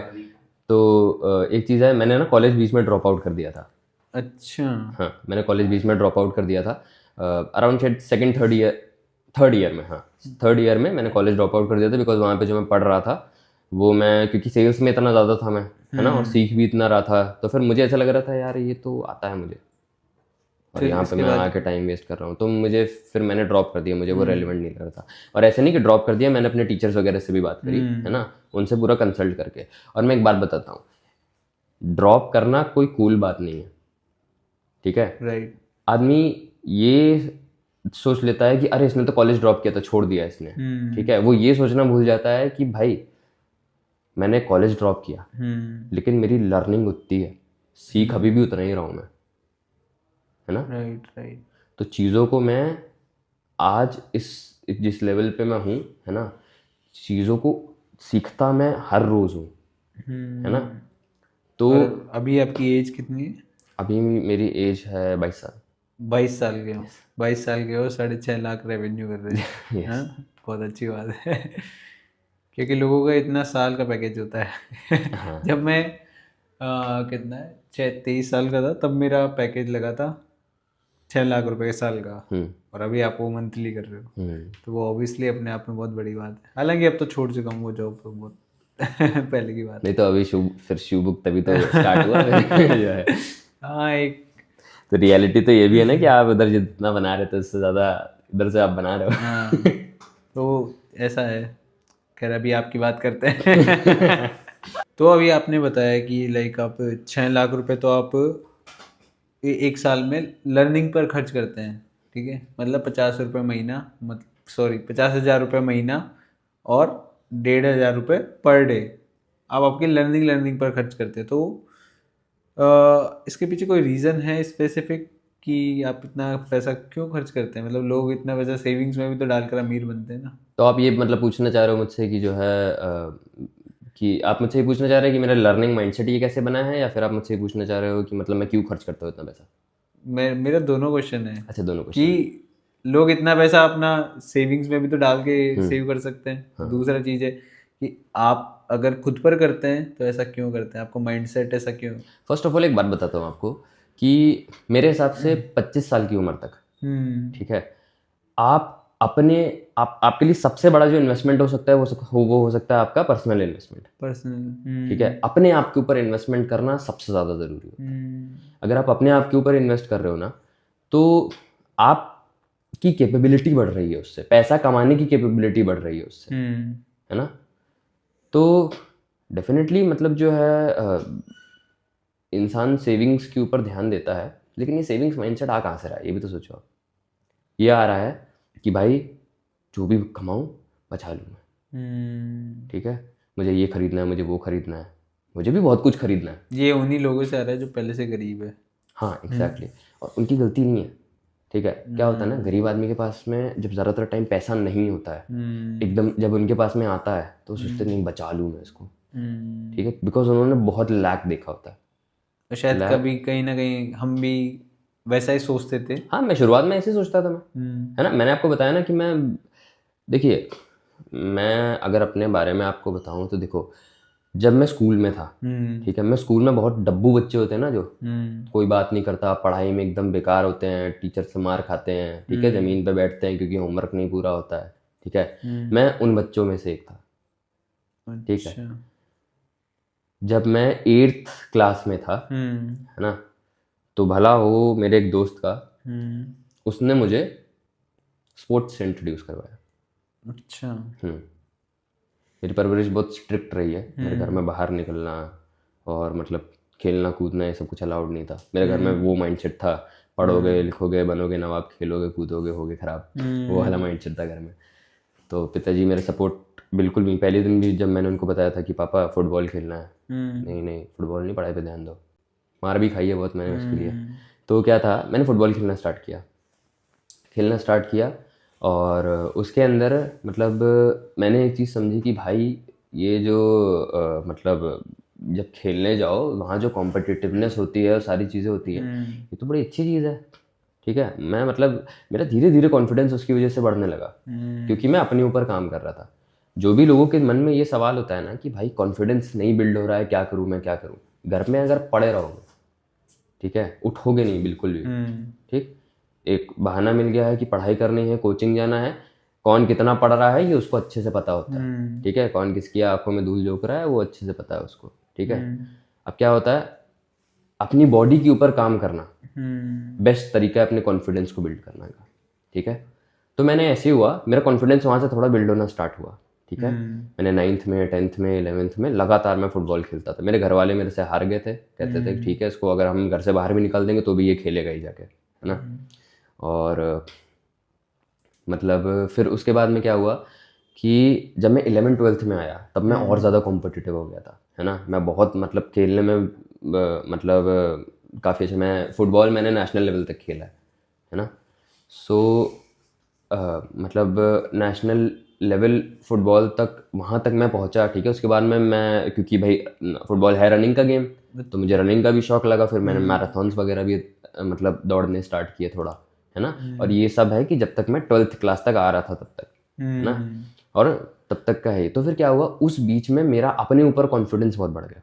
तो एक चीज़ है, मैंने ना कॉलेज बीच में ड्रॉप आउट कर दिया था। अच्छा। हाँ, मैंने कॉलेज बीच में ड्रॉप आउट कर दिया था अराउंड शायद सेकंड थर्ड ईयर में। हाँ, थर्ड ईयर में मैंने कॉलेज ड्रॉप आउट कर दिया था, बिकॉज वहाँ पे जो मैं पढ़ रहा था वो मैं, क्योंकि सेल्स में इतना ज़्यादा था मैं, है ना, और सीख भी इतना रहा था, तो फिर मुझे ऐसा लग रहा था यार ये तो आता है मुझे, और फिर यहाँ पे इसके मैं बाद? आके टाइम वेस्ट कर रहा हूँ, तो मुझे फिर मैंने ड्रॉप कर दिया, मुझे वो रेलिवेंट नहीं लग रहा था। और ऐसे नहीं कि ड्रॉप कर दिया, मैंने अपने टीचर्स वगैरह से भी बात करी, है ना, उनसे पूरा कंसल्ट करके। और मैं एक बात बताता हूँ, ड्रॉप करना कोई कूल बात नहीं है, ठीक है। राइट। आदमी ये सोच लेता है कि अरे इसने तो कॉलेज ड्रॉप किया था, छोड़ दिया इसने, ठीक है, वो ये सोचना भूल जाता है कि भाई मैंने कॉलेज ड्रॉप किया लेकिन मेरी लर्निंग उतनी है, सीख अभी भी उतना ही रहा हूँ मैं, है ना। Right right. तो चीज़ों को मैं आज जिस लेवल पे मैं हूँ, है ना, चीज़ों को सीखता मैं हर रोज़ हूँ, है ना। तो और अभी आपकी एज कितनी है? अभी मेरी एज है 22 साल। 22 साल के हो? 22 साल के हो, 6.5 लाख रेवेन्यू कर रहे हैं? यस। हाँ, बहुत अच्छी बात है। क्योंकि लोगों का इतना साल का पैकेज होता है। हाँ। जब मैं कितना है, 23 साल का था, तब मेरा पैकेज लगा था 6 लाख रुपए साल का। और अभी आप वो मंथली कर रहे हो, तो वो ऑब्वियसली अपने आप में बहुत बड़ी बात है। हालांकि अब तो छोड़ चुका हूँ वो जॉब, तो बहुत पहले की बात नहीं है। तो अभी फिर शुभ बुक तभी तो स्टार्ट हुआ फिर जो है। हाँ, एक। तो रियलिटी तो ये भी है ना कि आप उधर जितना बना रहे थे उससे ज़्यादा इधर से आप बना रहे हो। हाँ, तो ऐसा है। खैर, अभी आपकी बात करते हैं। तो अभी आपने बताया कि लाइक आप 6 लाख रुपए तो आप एक साल में लर्निंग पर खर्च करते हैं, ठीक है। मतलब 50 रुपये महीना, मतलब सॉरी 50,000 रुपये महीना, और 1,500 रुपये पर डे आप आपकी लर्निंग पर खर्च करते हैं। तो इसके पीछे कोई रीज़न है स्पेसिफिक कि आप इतना पैसा क्यों खर्च करते हैं? मतलब लोग इतना पैसा सेविंग्स में भी तो डालकर अमीर बनते हैं ना। तो आप ये मतलब पूछना चाह रहे हो मुझसे कि जो है कि आप मुझसे ये पूछना चाह रहे हैं कि मेरा लर्निंग माइंडसेट ये कैसे बना है, या फिर आप मुझसे ये पूछना चाह रहे हो कि मतलब मैं क्यों खर्च करता हूँ इतना पैसा? मेरा दोनों क्वेश्चन है। अच्छा, दोनों कि क्वेश्चन। लोग इतना पैसा अपना सेविंग्स में भी तो डाल के सेव कर सकते हैं। दूसरा चीज़ है कि आप अगर खुद पर करते हैं तो ऐसा क्यों करते हैं? आपको माइंडसेट ऐसा क्यों? फर्स्ट ऑफ ऑल एक बात बताता हूँ आपको कि मेरे हिसाब से 25 साल की उम्र तक, ठीक है, आप अपने आपके लिए सबसे बड़ा जो इन्वेस्टमेंट हो सकता है वो हो सकता है आपका पर्सनल इन्वेस्टमेंट, पर्सनल। ठीक है। अपने आप के ऊपर इन्वेस्टमेंट करना सबसे ज़्यादा ज़रूरी होता है। अगर आप अपने आप के ऊपर इन्वेस्ट कर रहे हो ना, तो आपकी कैपेबिलिटी बढ़ रही है उससे, पैसा कमाने की कैपेबिलिटी बढ़ रही है उससे, है ना। तो डेफिनेटली मतलब जो है इंसान सेविंग्स के ऊपर ध्यान देता है, लेकिन ये सेविंग्स माइंडसेट आ कहाँ से रहा है ये भी तो सोचो आप। ये आ रहा है कि भाई जो भी कमाऊँ बचा लूँ मैं, ठीक है, मुझे ये खरीदना है, मुझे वो खरीदना है, मुझे भी बहुत कुछ खरीदना है। ये उन्हीं लोगों से आ रहा है जो पहले से गरीब है। हाँ एग्जैक्टली, और उनकी गलती नहीं है, ठीक है। क्या होता है ना, गरीब आदमी के पास में जब ज़्यादातर टाइम पैसा नहीं होता है, एकदम जब उनके पास में आता है तो सोचते नहीं बचा लूँ मैं इसको, ठीक है, बिकॉज उन्होंने बहुत लैक देखा होता है। तो शायद कभी कहीं ना कहीं हम भी वैसा ही सोचते थे? हाँ, मैं शुरुआत में ऐसे ही सोचता था मैं, है ना। मैंने आपको बताया ना कि मैं, देखिए, मैं अगर अपने बारे में आपको बताऊं तो देखो, जब मैं स्कूल में था, ठीक है, मैं स्कूल में बहुत डब्बू बच्चे होते हैं ना, जो कोई बात नहीं करता, पढ़ाई में एकदम बेकार होते हैं, टीचर से मार खाते हैं, ठीक है, ज़मीन पे बैठते हैं क्योंकि होमवर्क नहीं पूरा होता है, ठीक है, मैं उन बच्चों में से एक था, ठीक है। अच्छा। जब मैं 8th क्लास में था, है ना, तो भला हो मेरे एक दोस्त का, उसने मुझे स्पोर्ट्स से इंट्रोड्यूस करवाया। अच्छा। मेरी परवरिश बहुत स्ट्रिक्ट रही है, मेरे घर में बाहर निकलना और मतलब खेलना कूदना ये सब कुछ अलाउड नहीं था। मेरे घर में वो माइंडसेट था, पढ़ोगे लिखोगे बनोगे नवाब, खेलोगे कूदोगे होगे खराब, वो वाला माइंडसेट था घर में। तो पिताजी मेरे सपोर्ट बिल्कुल भी, पहले दिन भी जब मैंने उनको बताया था कि पापा फुटबॉल खेलना है, नहीं नहीं फुटबॉल नहीं, पढ़ाई पे ध्यान दो, मार भी खाई है बहुत मैंने उसके लिए। तो क्या था, मैंने फुटबॉल खेलना स्टार्ट किया और उसके अंदर मतलब मैंने एक चीज़ समझी कि भाई ये जो मतलब जब खेलने जाओ वहाँ जो कॉम्पिटिटिवनेस होती है और सारी चीज़ें होती हैं, ये तो बड़ी अच्छी चीज़ है, ठीक है। मैं मतलब मेरा धीरे धीरे कॉन्फिडेंस उसकी वजह से बढ़ने लगा, क्योंकि मैं अपने ऊपर काम कर रहा था। जो भी लोगों के मन में ये सवाल होता है ना कि भाई कॉन्फिडेंस नहीं बिल्ड हो रहा है, क्या करूँ मैं, क्या करूँ, घर में अगर पड़े रहोगे, ठीक है, उठोगे नहीं बिल्कुल भी, ठीक, एक बहाना मिल गया है कि पढ़ाई करनी है, कोचिंग जाना है, कौन कितना पढ़ रहा है ये उसको अच्छे से पता होता है, ठीक है, कौन किसकी आंखों में धूल झोंक रहा है वो अच्छे से पता है उसको, ठीक है। अब क्या होता है, अपनी बॉडी के ऊपर काम करना बेस्ट तरीका है अपने कॉन्फिडेंस को बिल्ड करने का, ठीक है। तो मैंने ऐसे ही हुआ, मेरा कॉन्फिडेंस वहाँ से थोड़ा बिल्ड होना स्टार्ट हुआ, ठीक है। मैंने 9th में 10th में 11th में लगातार मैं फुटबॉल खेलता था। मेरे घर वाले मेरे से हार गए थे, कहते थे ठीक है इसको अगर हम घर से बाहर भी निकाल देंगे तो भी ये खेलेगा ही जाके, है ना। और मतलब फिर उसके बाद में क्या हुआ कि जब मैं 11th-12th में आया तब मैं और ज़्यादा कॉम्पिटिटिव हो गया था, है ना। मैं बहुत मतलब खेलने में मतलब काफ़ी अच्छा, मैं फुटबॉल मैंने नेशनल लेवल तक खेला है ना। सो मतलब नेशनल लेवल फुटबॉल तक वहाँ तक मैं पहुँचा, ठीक है। उसके बाद में मैं, क्योंकि भाई फुटबॉल है रनिंग का गेम, तो मुझे रनिंग का भी शौक लगा, फिर मैंने मैराथन्स वगैरह भी मतलब दौड़ने स्टार्ट किए थोड़ा, है ना। और ये सब है कि जब तक मैं 12th क्लास तक आ रहा था तब तक, है ना, और तब तक का है। तो फिर क्या हुआ, उस बीच में मेरा अपने ऊपर कॉन्फिडेंस बहुत बढ़ गया।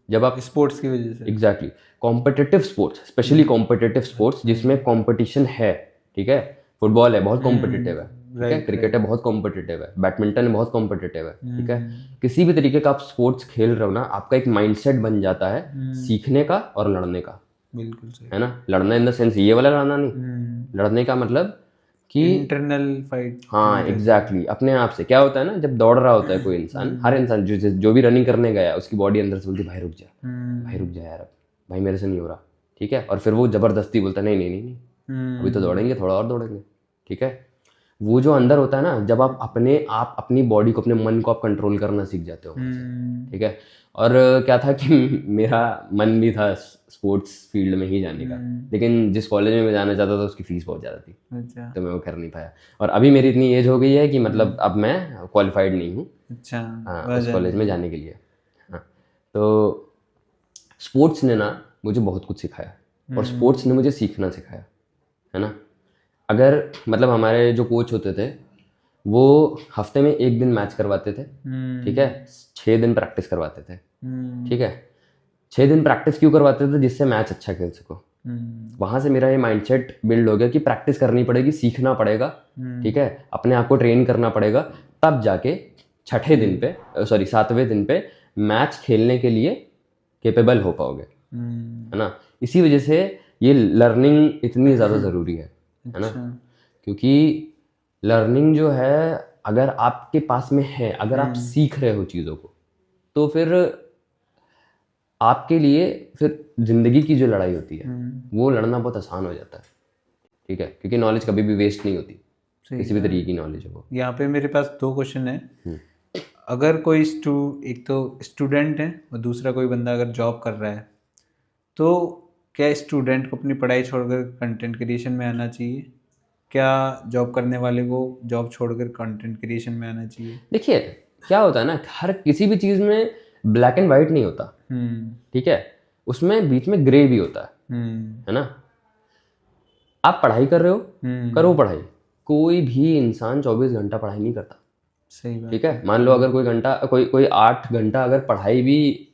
जब आप स्पोर्ट्स की वजह से। Exactly competitive sports, specially competitive sports जिसमें कंपटीशन है, ठीक है, फुटबॉल है बहुत कॉम्पिटिटिव है, ठीक है, क्रिकेट है बहुत कॉम्पिटिटिव है, बैडमिंटन बहुत कॉम्पिटिटिव है, ठीक है। किसी भी तरीके का आप स्पोर्ट्स खेल रहे हो ना, आपका एक माइंडसेट बन जाता है सीखने का और लड़ने का, बिल्कुल सही। है ना। लड़ना इन द सेंस ये वाला लड़ना नहीं, लड़ने का मतलब कि इंटरनल फाइट। हाँ एग्जैक्टली अपने आप से। क्या होता है ना, जब दौड़ रहा होता है कोई इंसान, हर इंसान जो भी रनिंग करने गया उसकी बॉडी अंदर से बोलती है भाई रुक जा, भाई रुक जा यार, अब भाई मेरे से नहीं हो रहा, ठीक है। और फिर वो जबरदस्ती बोलता है नहीं नहीं नहीं नहीं अभी तो दौड़ेंगे, थोड़ा और दौड़ेंगे, ठीक है। वो जो अंदर होता है ना, जब आप अपनी बॉडी को, अपने मन को आप कंट्रोल करना सीख जाते हो, ठीक है। और क्या था कि मेरा मन भी था स्पोर्ट्स फील्ड में ही जाने का, लेकिन जिस कॉलेज में मैं जाना चाहता था उसकी फीस बहुत ज़्यादा थी, अच्छा। तो मैं वो कर नहीं पाया। और अभी मेरी इतनी एज हो गई है कि मतलब अब मैं क्वालिफाइड नहीं हूँ, अच्छा, हाँ, उस कॉलेज में जाने के लिए। हाँ, तो स्पोर्ट्स ने ना मुझे बहुत कुछ सिखाया और स्पोर्ट्स ने मुझे सीखना सिखाया, है ना। अगर मतलब हमारे जो कोच होते थे वो हफ्ते में 1 दिन मैच करवाते थे, ठीक है, 6 दिन प्रैक्टिस करवाते थे, ठीक है। 6 दिन प्रैक्टिस क्यों करवाते थे, जिससे मैच अच्छा खेल सको। वहाँ से मेरा ये माइंडसेट बिल्ड हो गया कि प्रैक्टिस करनी पड़ेगी, सीखना पड़ेगा, ठीक है, अपने आप को ट्रेन करना पड़ेगा, तब जाके 7वें दिन पे मैच खेलने के लिए केपेबल हो पाओगे, है ना। इसी वजह से ये लर्निंग इतनी ज़्यादा ज़रूरी है ना, क्योंकि लर्निंग जो है अगर आपके पास में है, अगर आप सीख रहे हो चीज़ों को, तो फिर आपके लिए फिर जिंदगी की जो लड़ाई होती है वो लड़ना बहुत आसान हो जाता है, ठीक है, क्योंकि नॉलेज कभी भी वेस्ट नहीं होती, किसी भी तरीके की नॉलेज है वो। यहाँ पे मेरे पास 2 क्वेश्चन है। अगर कोई एक तो स्टूडेंट है और दूसरा कोई बंदा अगर जॉब कर रहा है, तो क्या स्टूडेंट को अपनी पढ़ाई छोड़कर कंटेंट क्रिएशन में आना चाहिए? क्या जॉब करने वाले को जॉब छोड़कर कंटेंट क्रिएशन में आना चाहिए? देखिए क्या होता है ना, हर किसी भी चीज़ में ब्लैक एंड वाइट नहीं होता, ठीक है, उसमें बीच में ग्रे भी होता है, है ना। आप पढ़ाई कर रहे हो, करो पढ़ाई। कोई भी इंसान 24 घंटा पढ़ाई नहीं करता। सही बात। ठीक है, मान लो अगर कोई 8 घंटा अगर पढ़ाई भी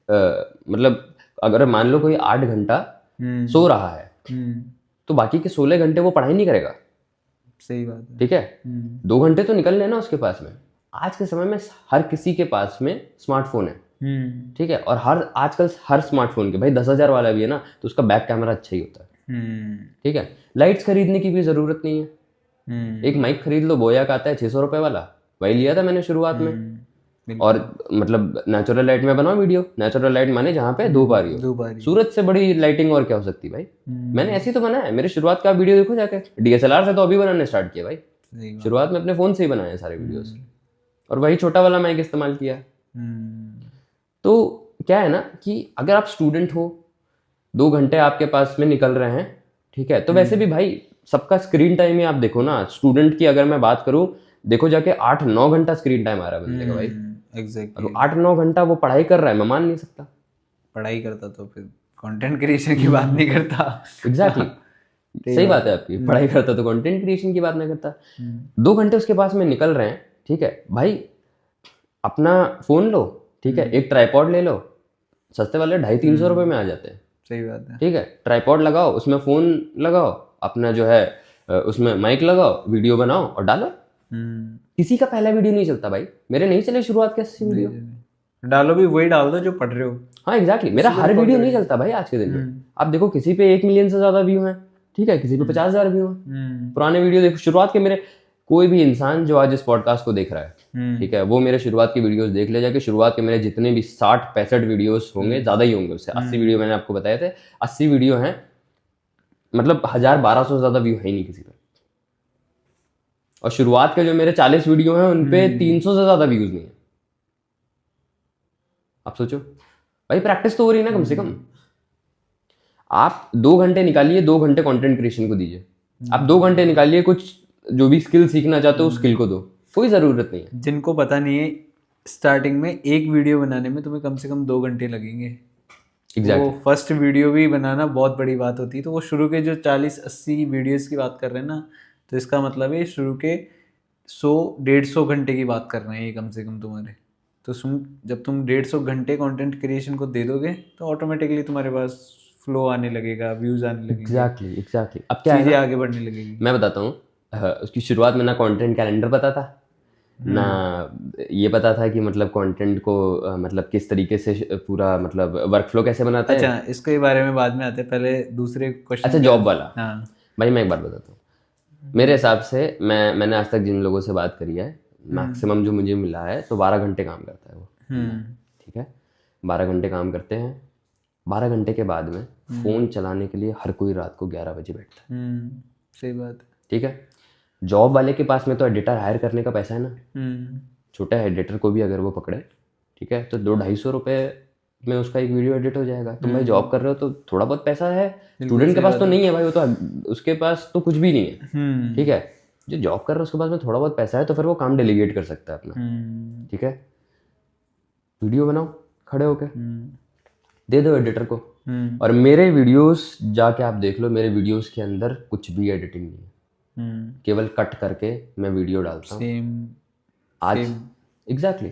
मतलब अगर मान लो कोई 8 घंटा सो रहा है, तो बाकी के 16 घंटे वो पढ़ाई नहीं करेगा। सही बात है। ठीक है, 2 घंटे तो निकल लेना उसके पास में। आज के समय में हर किसी के पास में स्मार्टफोन है। ठीक है, और आजकल हर स्मार्टफोन के भाई 10,000 वाला भी है ना, तो उसका बैक कैमरा अच्छा ही होता है। ठीक है, लाइट्स खरीदने की भी जरूरत नहीं है। एक माइक खरीद लो, बोया का आता है 600 रुपए वाला, वही लिया था मैंने शुरुआत में। और मतलब नेचुरल लाइट में बनाओ वीडियो। नेचुरल लाइट माने जहाँ पे धूप आ रही हो। सूरज से बड़ी लाइटिंग और क्या हो सकती भाई। मैंने ऐसे ही तो बनाया है। मेरे शुरुआत का वीडियो देखो जाके, DSLR से तो अभी बनाने स्टार्ट किया भाई। शुरुआत में अपने फोन से ही बनाए सारे वीडियोस, और वही छोटा वाला माइक इस्तेमाल किया। तो क्या है ना कि अगर आप स्टूडेंट हो, 2 घंटे आपके पास में निकल रहे हैं, ठीक है, तो वैसे भी भाई सबका स्क्रीन टाइम ही आप देखो ना। स्टूडेंट की अगर मैं बात करूं, देखो जाके 8-9 घंटा स्क्रीन टाइम आ रहा है बंदे का भाई। एग्जैक्टली। 8-9 घंटा वो पढ़ाई कर रहा है, मैं मान नहीं सकता। पढ़ाई करता तो फिर कंटेंट क्रिएशन की बात नहीं करता। एग्जैक्टली सही बात है आपकी। पढ़ाई करता तो कंटेंट क्रिएशन की बात नहीं करता। 2 घंटे उसके पास में निकल रहे हैं, ठीक है भाई, अपना फोन लो, ठीक है, एक ट्राइपॉड ले लो, सस्ते वाले 250-300 रुपए में आ जाते हैं। सही बात है। ठीक है, ट्राइपॉड लगाओ, उसमें फोन लगाओ, अपना जो है उसमें माइक लगाओ, वीडियो बनाओ और डालो। किसी का पहला वीडियो नहीं चलता भाई। मेरे नहीं चले शुरुआत के 80 वीडियो। डालो भी वही डाल दो जो पढ़ रहे हो। हाँ एग्जैक्टली, मेरा हर वीडियो नहीं चलता भाई आज के दिन में। आप देखो किसी पे 1 मिलियन से ज्यादा व्यू हैं, ठीक है, किसी पे 50,000 व्यू हैं। पुराने वीडियो देखो, शुरुआत के मेरे, कोई भी इंसान जो आज इस पॉडकास्ट को देख रहा है, ठीक है, वो मेरे शुरुआत की वीडियोस देख ले जाके। शुरुआत के मेरे जितने भी 60-65 वीडियोस होंगे, ज्यादा ही होंगे उससे। 80 वीडियो मैंने आपको बताए थे, 80 वीडियो हैं, मतलब 1000-1200 से ज्यादा व्यू है ही नहीं किसी पे। और शुरुआत के जो मेरे 40 वीडियो हैं उनपे 300 से ज्यादा व्यूज नहीं है। आप सोचो भाई, प्रैक्टिस तो हो रही है ना कम से कम। आप 2 घंटे निकालिए, 2 घंटे कंटेंट क्रिएशन को दीजिए। आप 2 घंटे निकालिए, कुछ जो भी स्किल सीखना चाहते हो उस स्किल को दो, कोई जरूरत नहीं है। जिनको पता नहीं है, स्टार्टिंग में एक वीडियो बनाने में तुम्हें कम से कम 2 घंटे लगेंगे। एग्जैक्टली। वो फर्स्ट वीडियो भी बनाना बहुत बड़ी बात होती है। तो वो शुरू के जो 40-80 वीडियोस की बात कर रहे हैं ना, तो इसका मतलब है शुरू के 100-150 घंटे की बात कर रहे हैं ये कम से कम तुम्हारे। तो जब तुम 150 घंटे कंटेंट क्रिएशन को दे दोगे, तो ऑटोमेटिकली तुम्हारे पास फ्लो आने लगेगा, व्यूज आने लगेंगे। एग्जैक्टली। अब क्या चीजें आगे बढ़ने लगेगी। मैं बताता हूँ, उसकी शुरुआत में ना कंटेंट कैलेंडर पता था, ना ये पता था कि मतलब कंटेंट को मतलब किस तरीके से पूरा मतलब वर्कफ्लो कैसे बनाते हैं। अच्छा, इसके बारे में बाद में आते हैं, पहले दूसरे क्वेश्चन। अच्छा, जॉब वाला। हाँ भाई मैं एक बात बताता हूँ। मेरे हिसाब से मैंने आज तक जिन लोगों से बात करी है, मैक्सिमम जो मुझे मिला है, तो 12 घंटे काम करता है वो। ठीक है, 12 घंटे काम करते हैं। 12 घंटे के बाद में फोन चलाने के लिए हर कोई रात को 11 बजे बैठता है। सही बात है। ठीक है, जॉब वाले के पास में तो एडिटर हायर करने का पैसा है ना। छोटा एडिटर को भी अगर वो पकड़े, ठीक है, तो 200-250 रुपए में उसका एक वीडियो एडिट हो जाएगा। तुम भाई जॉब कर रहे हो तो थोड़ा बहुत पैसा है। स्टूडेंट के पास तो नहीं है भाई, वो तो उसके पास तो कुछ भी नहीं है। ठीक है, जो जॉब कर रहा है उसके पास में थोड़ा बहुत पैसा है, तो फिर वो काम डेलीगेट कर सकता है अपना। ठीक है, वीडियो बनाओ खड़े होके, दे दो एडिटर को। और मेरे वीडियोस जाके आप देख लो, मेरे वीडियोस के अंदर कुछ भी एडिटिंग नहीं है, केवल कट करके मैं वीडियो डालता हूँ आज। एग्जैक्टली।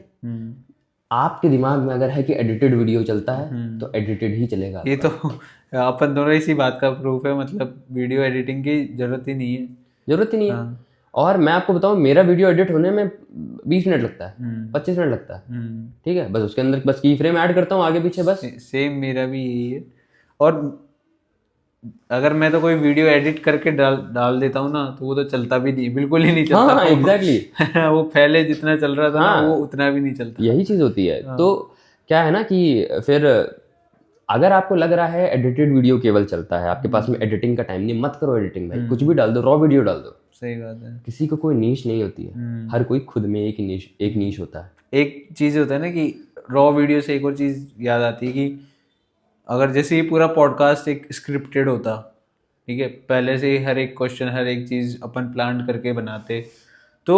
आपके दिमाग में अगर है कि एडिटेड वीडियो चलता है, तो एडिटेड ही चलेगा। ये तो अपन दोनों इसी बात का प्रूफ है। मतलब वीडियो एडिटिंग की जरूरत ही नहीं है। जरूरत ही नहीं है। और मैं आपको बताऊं, मेरा वीडियो एडिट होने में 20 मिनट लगता है, 25 मिनट लगता है। ठीक है, बस उसके अंदर बस की फ्रेम ऐड करता हूँ आगे पीछे, बस। सेम मेरा भी यही है। और अगर मैं तो कोई वीडियो एडिट करके डाल देता हूँ ना, तो वो तो चलता भी नहीं, बिल्कुल ही नहीं चलता। हाँ एग्जैक्टली। वो पहले जितना चल रहा था ना, वो उतना भी नहीं चलता। यही चीज होती है। तो क्या है ना कि फिर अगर आपको लग रहा है एडिटेड वीडियो केवल चलता है, आपके पास में एडिटिंग का टाइम नहीं, मत करो एडिटिंग भाई। कुछ भी डाल दो, रॉ वीडियो डाल दो। सही बात है। किसी को कोई नीश नहीं होती है, हर कोई खुद में एक नीश होता है। एक चीज होता है ना कि रॉ वीडियो से एक और चीज याद आती है कि अगर जैसे ये पूरा पॉडकास्ट एक स्क्रिप्टेड होता, ठीक है, पहले से ही हर एक क्वेश्चन, हर एक चीज अपन प्लान करके बनाते, तो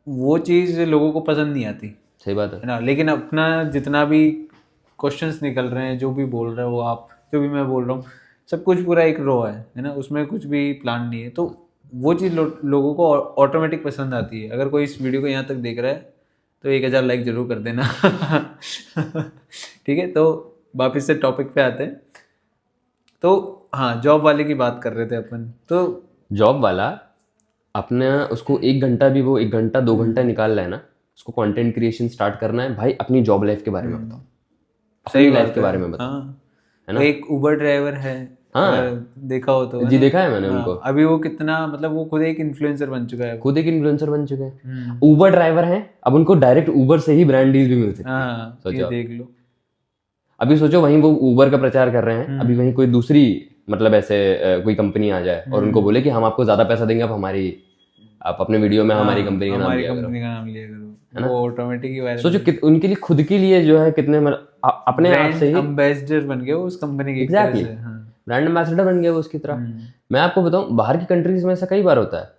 वो चीज लोगों को पसंद नहीं आती। सही बात है ना। लेकिन अपना जितना भी क्वेश्चंस निकल रहे हैं, जो भी बोल रहे हो आप, जो भी मैं बोल रहा हूँ, सब कुछ पूरा एक रो है ना, उसमें कुछ भी प्लान नहीं है। तो वो चीज़ लोगों को ऑटोमेटिक पसंद आती है। अगर कोई इस वीडियो को यहाँ तक देख रहा है तो 1000 लाइक जरूर कर देना। ठीक है, तो वापस से टॉपिक पे आते हैं। तो हाँ, जॉब वाले की बात कर रहे थे अपन। तो जॉब वाला अपने उसको 1 घंटा भी, वो 1 घंटा 2 घंटा निकाल रहा है ना, उसको कंटेंट क्रिएशन स्टार्ट करना है भाई, अपनी जॉब लाइफ के बारे में बताओ, सही अपनी लाइफ बात के है। बारे में बताओ। हाँ, है ना? वो एक उबर ड्राइवर है, हाँ। अगर देखा हो तो, है जी ना? देखा है मैंने हाँ, उनको। अभी वो कितना, मतलब वो खुद एक इन्फ्लुएंसर बन चुका है। खुद एक इन्फ्लुएंसर बन चुके हैं, उबर ड्राइवर हैं, अब उनको डायरेक्ट उबर से ही ब्रांड डील भी मिल सकती है। हाँ, ये सोचो देख लो। अभी सोचो वहीं वो उबर का प्रचार कर रहे हैं, अभी वहीं कोई दूसरी मतलब ऐसे कोई कंपनी आ जाए और उनको बोले कि हम आपको ज्यादा पैसा देंगे, आप अपने वीडियो में हमारी कंपनी का नाम हमारी लिया करो। कंपनी का नाम लिया करो, वो ऑटोमेटिक ही वायरल। सोचो उनके लिए खुद के लिए जो है कितने अपने आप से ही एम्बेसडर बन गए वो उस कंपनी के, एक तरह से। हाँ। ब्रांड एम्बेसडर बन गए वो उसकी तरह। मैं आपको बताऊं, बाहर की कंट्रीज में ऐसा कई बार होता है,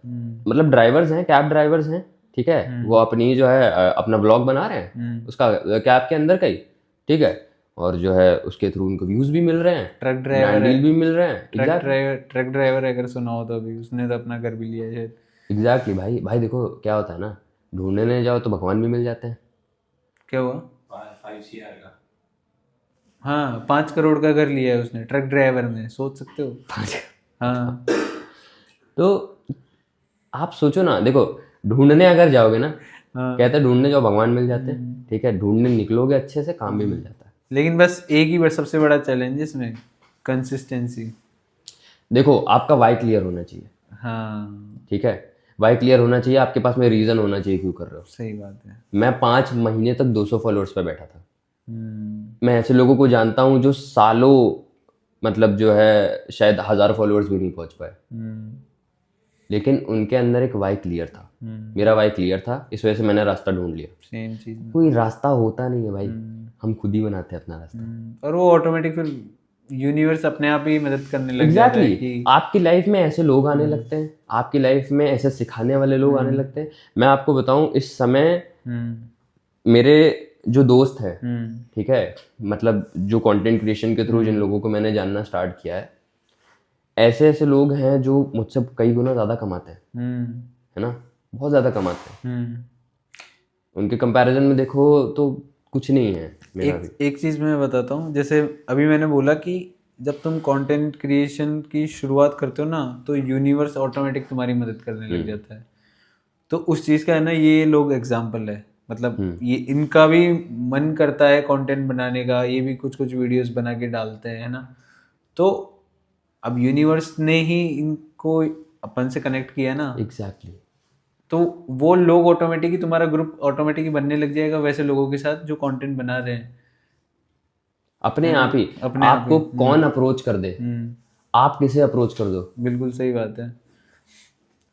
मतलब ड्राइवर्स हैं, कैब ड्राइवर्स हैं, ठीक है, वो अपनी जो है अपना ब्लॉग बना रहे हैं उसका कैब के अंदर का ही, ठीक है, और जो है उसके थ्रू उनको व्यूज भी मिल रहे हैं, ट्रक ड्राइवर डील भी मिल रहे हैं। ट्रक ड्राइवर अगर सुना हो तो अभी उसने तो अपना घर भी लिया है। एग्जैक्टली भाई देखो क्या होता है ना, ढूंढने जाओ तो भगवान भी मिल जाते हैं। क्या हुआ? 5 CR का, हाँ 5 करोड़ का घर लिया है उसने, ट्रक ड्राइवर ने, सोच सकते हो। हाँ, तो आप सोचो ना, देखो ढूंढने अगर जाओगे ना, हाँ। कहते हैं ढूंढने जाओ भगवान मिल जाते हैं, ठीक है, ढूंढने निकलोगे अच्छे से काम भी मिल जाता है। लेकिन बस एक ही सबसे बड़ा चैलेंज है इसमें, कंसिस्टेंसी। देखो आपका वाई क्लियर होना चाहिए। हाँ, ठीक है, वाई क्लियर होना चाहिए, आपके पास में रीजन होना चाहिए क्यों कर रहे हो। सही बात है। मैं 5 महीने तक 200 फॉलोअर्स पे बैठा था। मैं ऐसे लोगों को जानता हूँ जो सालों, मतलब जो है शायद 1000 फॉलोअर्स भी नहीं पहुंच पाए, लेकिन उनके अंदर एक वाई क्लियर था। मेरा वाई क्लियर था, इस वजह से मैंने रास्ता ढूंढ लिया। सेम चीज। कोई रास्ता होता नहीं है भाई, हम खुद ही बनाते हैं अपना रास्ता। और वो ऑटोमेटिक फिर यूनिवर्स अपने आप ही मदद करने लग जाता है कि आपकी लाइफ में ऐसे लोग आने लगते हैं, आपकी लाइफ में ऐसे सिखाने वाले लोग आने लगते हैं। मैं आपको बताऊं, इस समय मेरे जो दोस्त हैं, ठीक है, मतलब जो कंटेंट क्रिएशन के थ्रू जिन लोगों को मैंने जानना स्टार्ट किया है, ऐसे ऐसे लोग हैं जो मुझसे कई गुना ज़्यादा कमाते हैं, है ना, बहुत ज़्यादा कमाते हैं। उनके कंपैरिजन में देखो तो कुछ नहीं है मेरा भी। एक चीज़ मैं बताता हूँ, जैसे अभी मैंने बोला कि जब तुम कंटेंट क्रिएशन की शुरुआत करते हो ना, तो यूनिवर्स ऑटोमेटिक तुम्हारी मदद करने लग जाता है। तो उस चीज़ का है ना, ये लोग एग्जाम्पल है। मतलब ये इनका भी मन करता है कंटेंट बनाने का, ये भी कुछ कुछ वीडियोस बना के डालते हैं, है ना। तो अब यूनिवर्स ने ही इनको अपन से कनेक्ट किया ना। एग्जैक्टली। तो वो लोग ऑटोमेटिकली, तुम्हारा ग्रुप ऑटोमेटिकली बनने लग जाएगा वैसे लोगों के साथ जो कंटेंट बना रहे हैं अपने आप ही। आपको कौन अप्रोच कर दे, आप किसे अप्रोच कर दो। बिल्कुल सही बात है।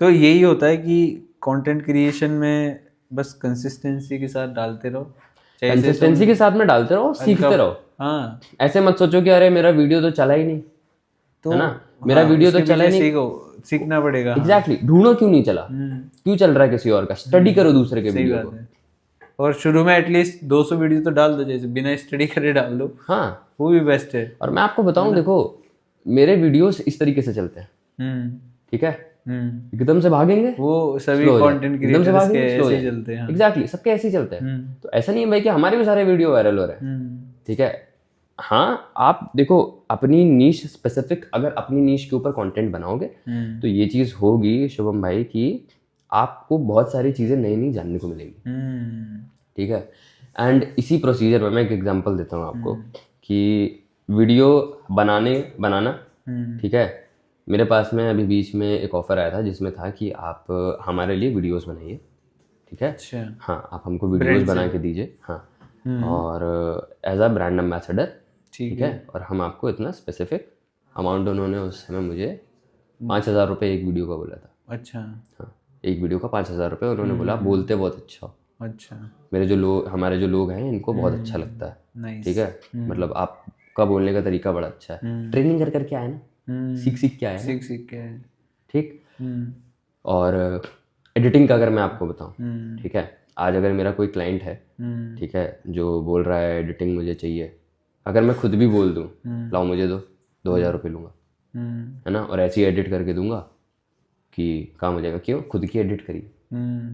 तो यही होता है कि कंटेंट क्रिएशन में बस कंसिस्टेंसी के साथ डालते रहो, कंसिस्टेंसी के साथ में डालते रहो, सीखते रहो। हाँ, ऐसे मत सोचो कि अरे मेरा वीडियो तो चला ही नहीं, तो है ना, मेरा वीडियो तो चला ही नहीं। सीखना पड़ेगा। एग्जैक्टली, ढूंढो क्यों नहीं चला, क्यों चल रहा है किसी और का, स्टडी करो दूसरे के वीडियो को। और शुरू में एटलीस्ट 200 वीडियो तो डाल दो, जैसे बिना स्टडी करे डाल दो। हाँ, वो भी बेस्ट है। और मैं आपको बताऊं, देखो मेरे वीडियोस इस तरीके से चलते हैं, ठीक है, एकदम से भागेंगे, वो सभी कंटेंट क्रिएटर्स के ऐसे ही चलते हैं। एग्जैक्टली, सबके ऐसे ही चलते हैं। तो ऐसा नहीं है भाई कि हमारे भी सारे वीडियो वायरल हो रहे हैं, ठीक है। हाँ, आप देखो अपनी नीश स्पेसिफिक, अगर अपनी नीश के ऊपर कंटेंट बनाओगे तो ये चीज़ होगी शुभम भाई कि आपको बहुत सारी चीज़ें नई नई जानने को मिलेंगी, ठीक है। एंड इसी प्रोसीजर में मैं एक एग्जांपल देता हूँ आपको कि वीडियो बनाना, ठीक है, मेरे पास में अभी बीच में एक ऑफर आया था जिसमें था कि आप हमारे लिए वीडियोस बनाइए, ठीक है। अच्छा। हाँ, आप हमको वीडियोस बना के दीजिए, हाँ, और एज अ ब्रांड एम्बेसडर, ठीक है, और हम आपको इतना स्पेसिफिक अमाउंट, उन्होंने उस समय मुझे 5000 रुपये एक वीडियो का बोला था। अच्छा। हाँ, एक वीडियो का 5000 रुपये, उन्होंने बोला बोलते बहुत अच्छा हो। अच्छा। हमारे जो लोग हैं इनको बहुत अच्छा लगता है, ठीक है, मतलब आपका बोलने का तरीका बड़ा अच्छा है, ट्रेनिंग कर करके आए ना, सीख के आए, सीख के आए, ठीक। और एडिटिंग का अगर मैं आपको बताऊं, ठीक है, आज अगर मेरा कोई क्लाइंट है, ठीक है, जो बोल रहा है एडिटिंग मुझे चाहिए, अगर मैं खुद भी बोल दूं लाओ मुझे दो, 2000 रुपये लूँगा, है ना, और ऐसे ही एडिट करके दूंगा कि काम हो जाएगा। क्यों? खुद की एडिट करी,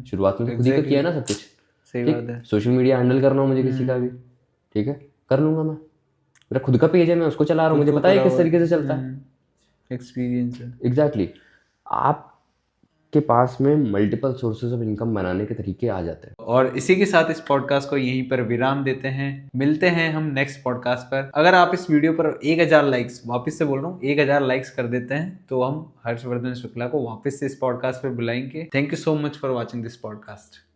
शुरुआत में तो खुद ही का किया ना सब कुछ। सही ठीक, बात है। सोशल मीडिया हैंडल करना हो मुझे किसी का भी, ठीक है, कर लूंगा मैं। मेरा खुद का पेज है, मैं उसको चला रहा हूँ, मुझे पता है किस तरीके से चलता है। एक्सपीरियंस है। एग्जैक्टली। आपके पास में मल्टीपल सोर्सेज ऑफ इनकम बनाने के तरीके आ जाते हैं। और इसी के साथ इस पॉडकास्ट को यहीं पर विराम देते हैं। मिलते हैं हम नेक्स्ट पॉडकास्ट पर। अगर आप इस वीडियो पर 1000 लाइक्स, वापस से बोल रहा हूँ, 1000 लाइक्स कर देते हैं तो हम हर्षवर्धन शुक्ला को वापस से इस पॉडकास्ट पर बुलाएंगे। Thank you so much for watching this podcast.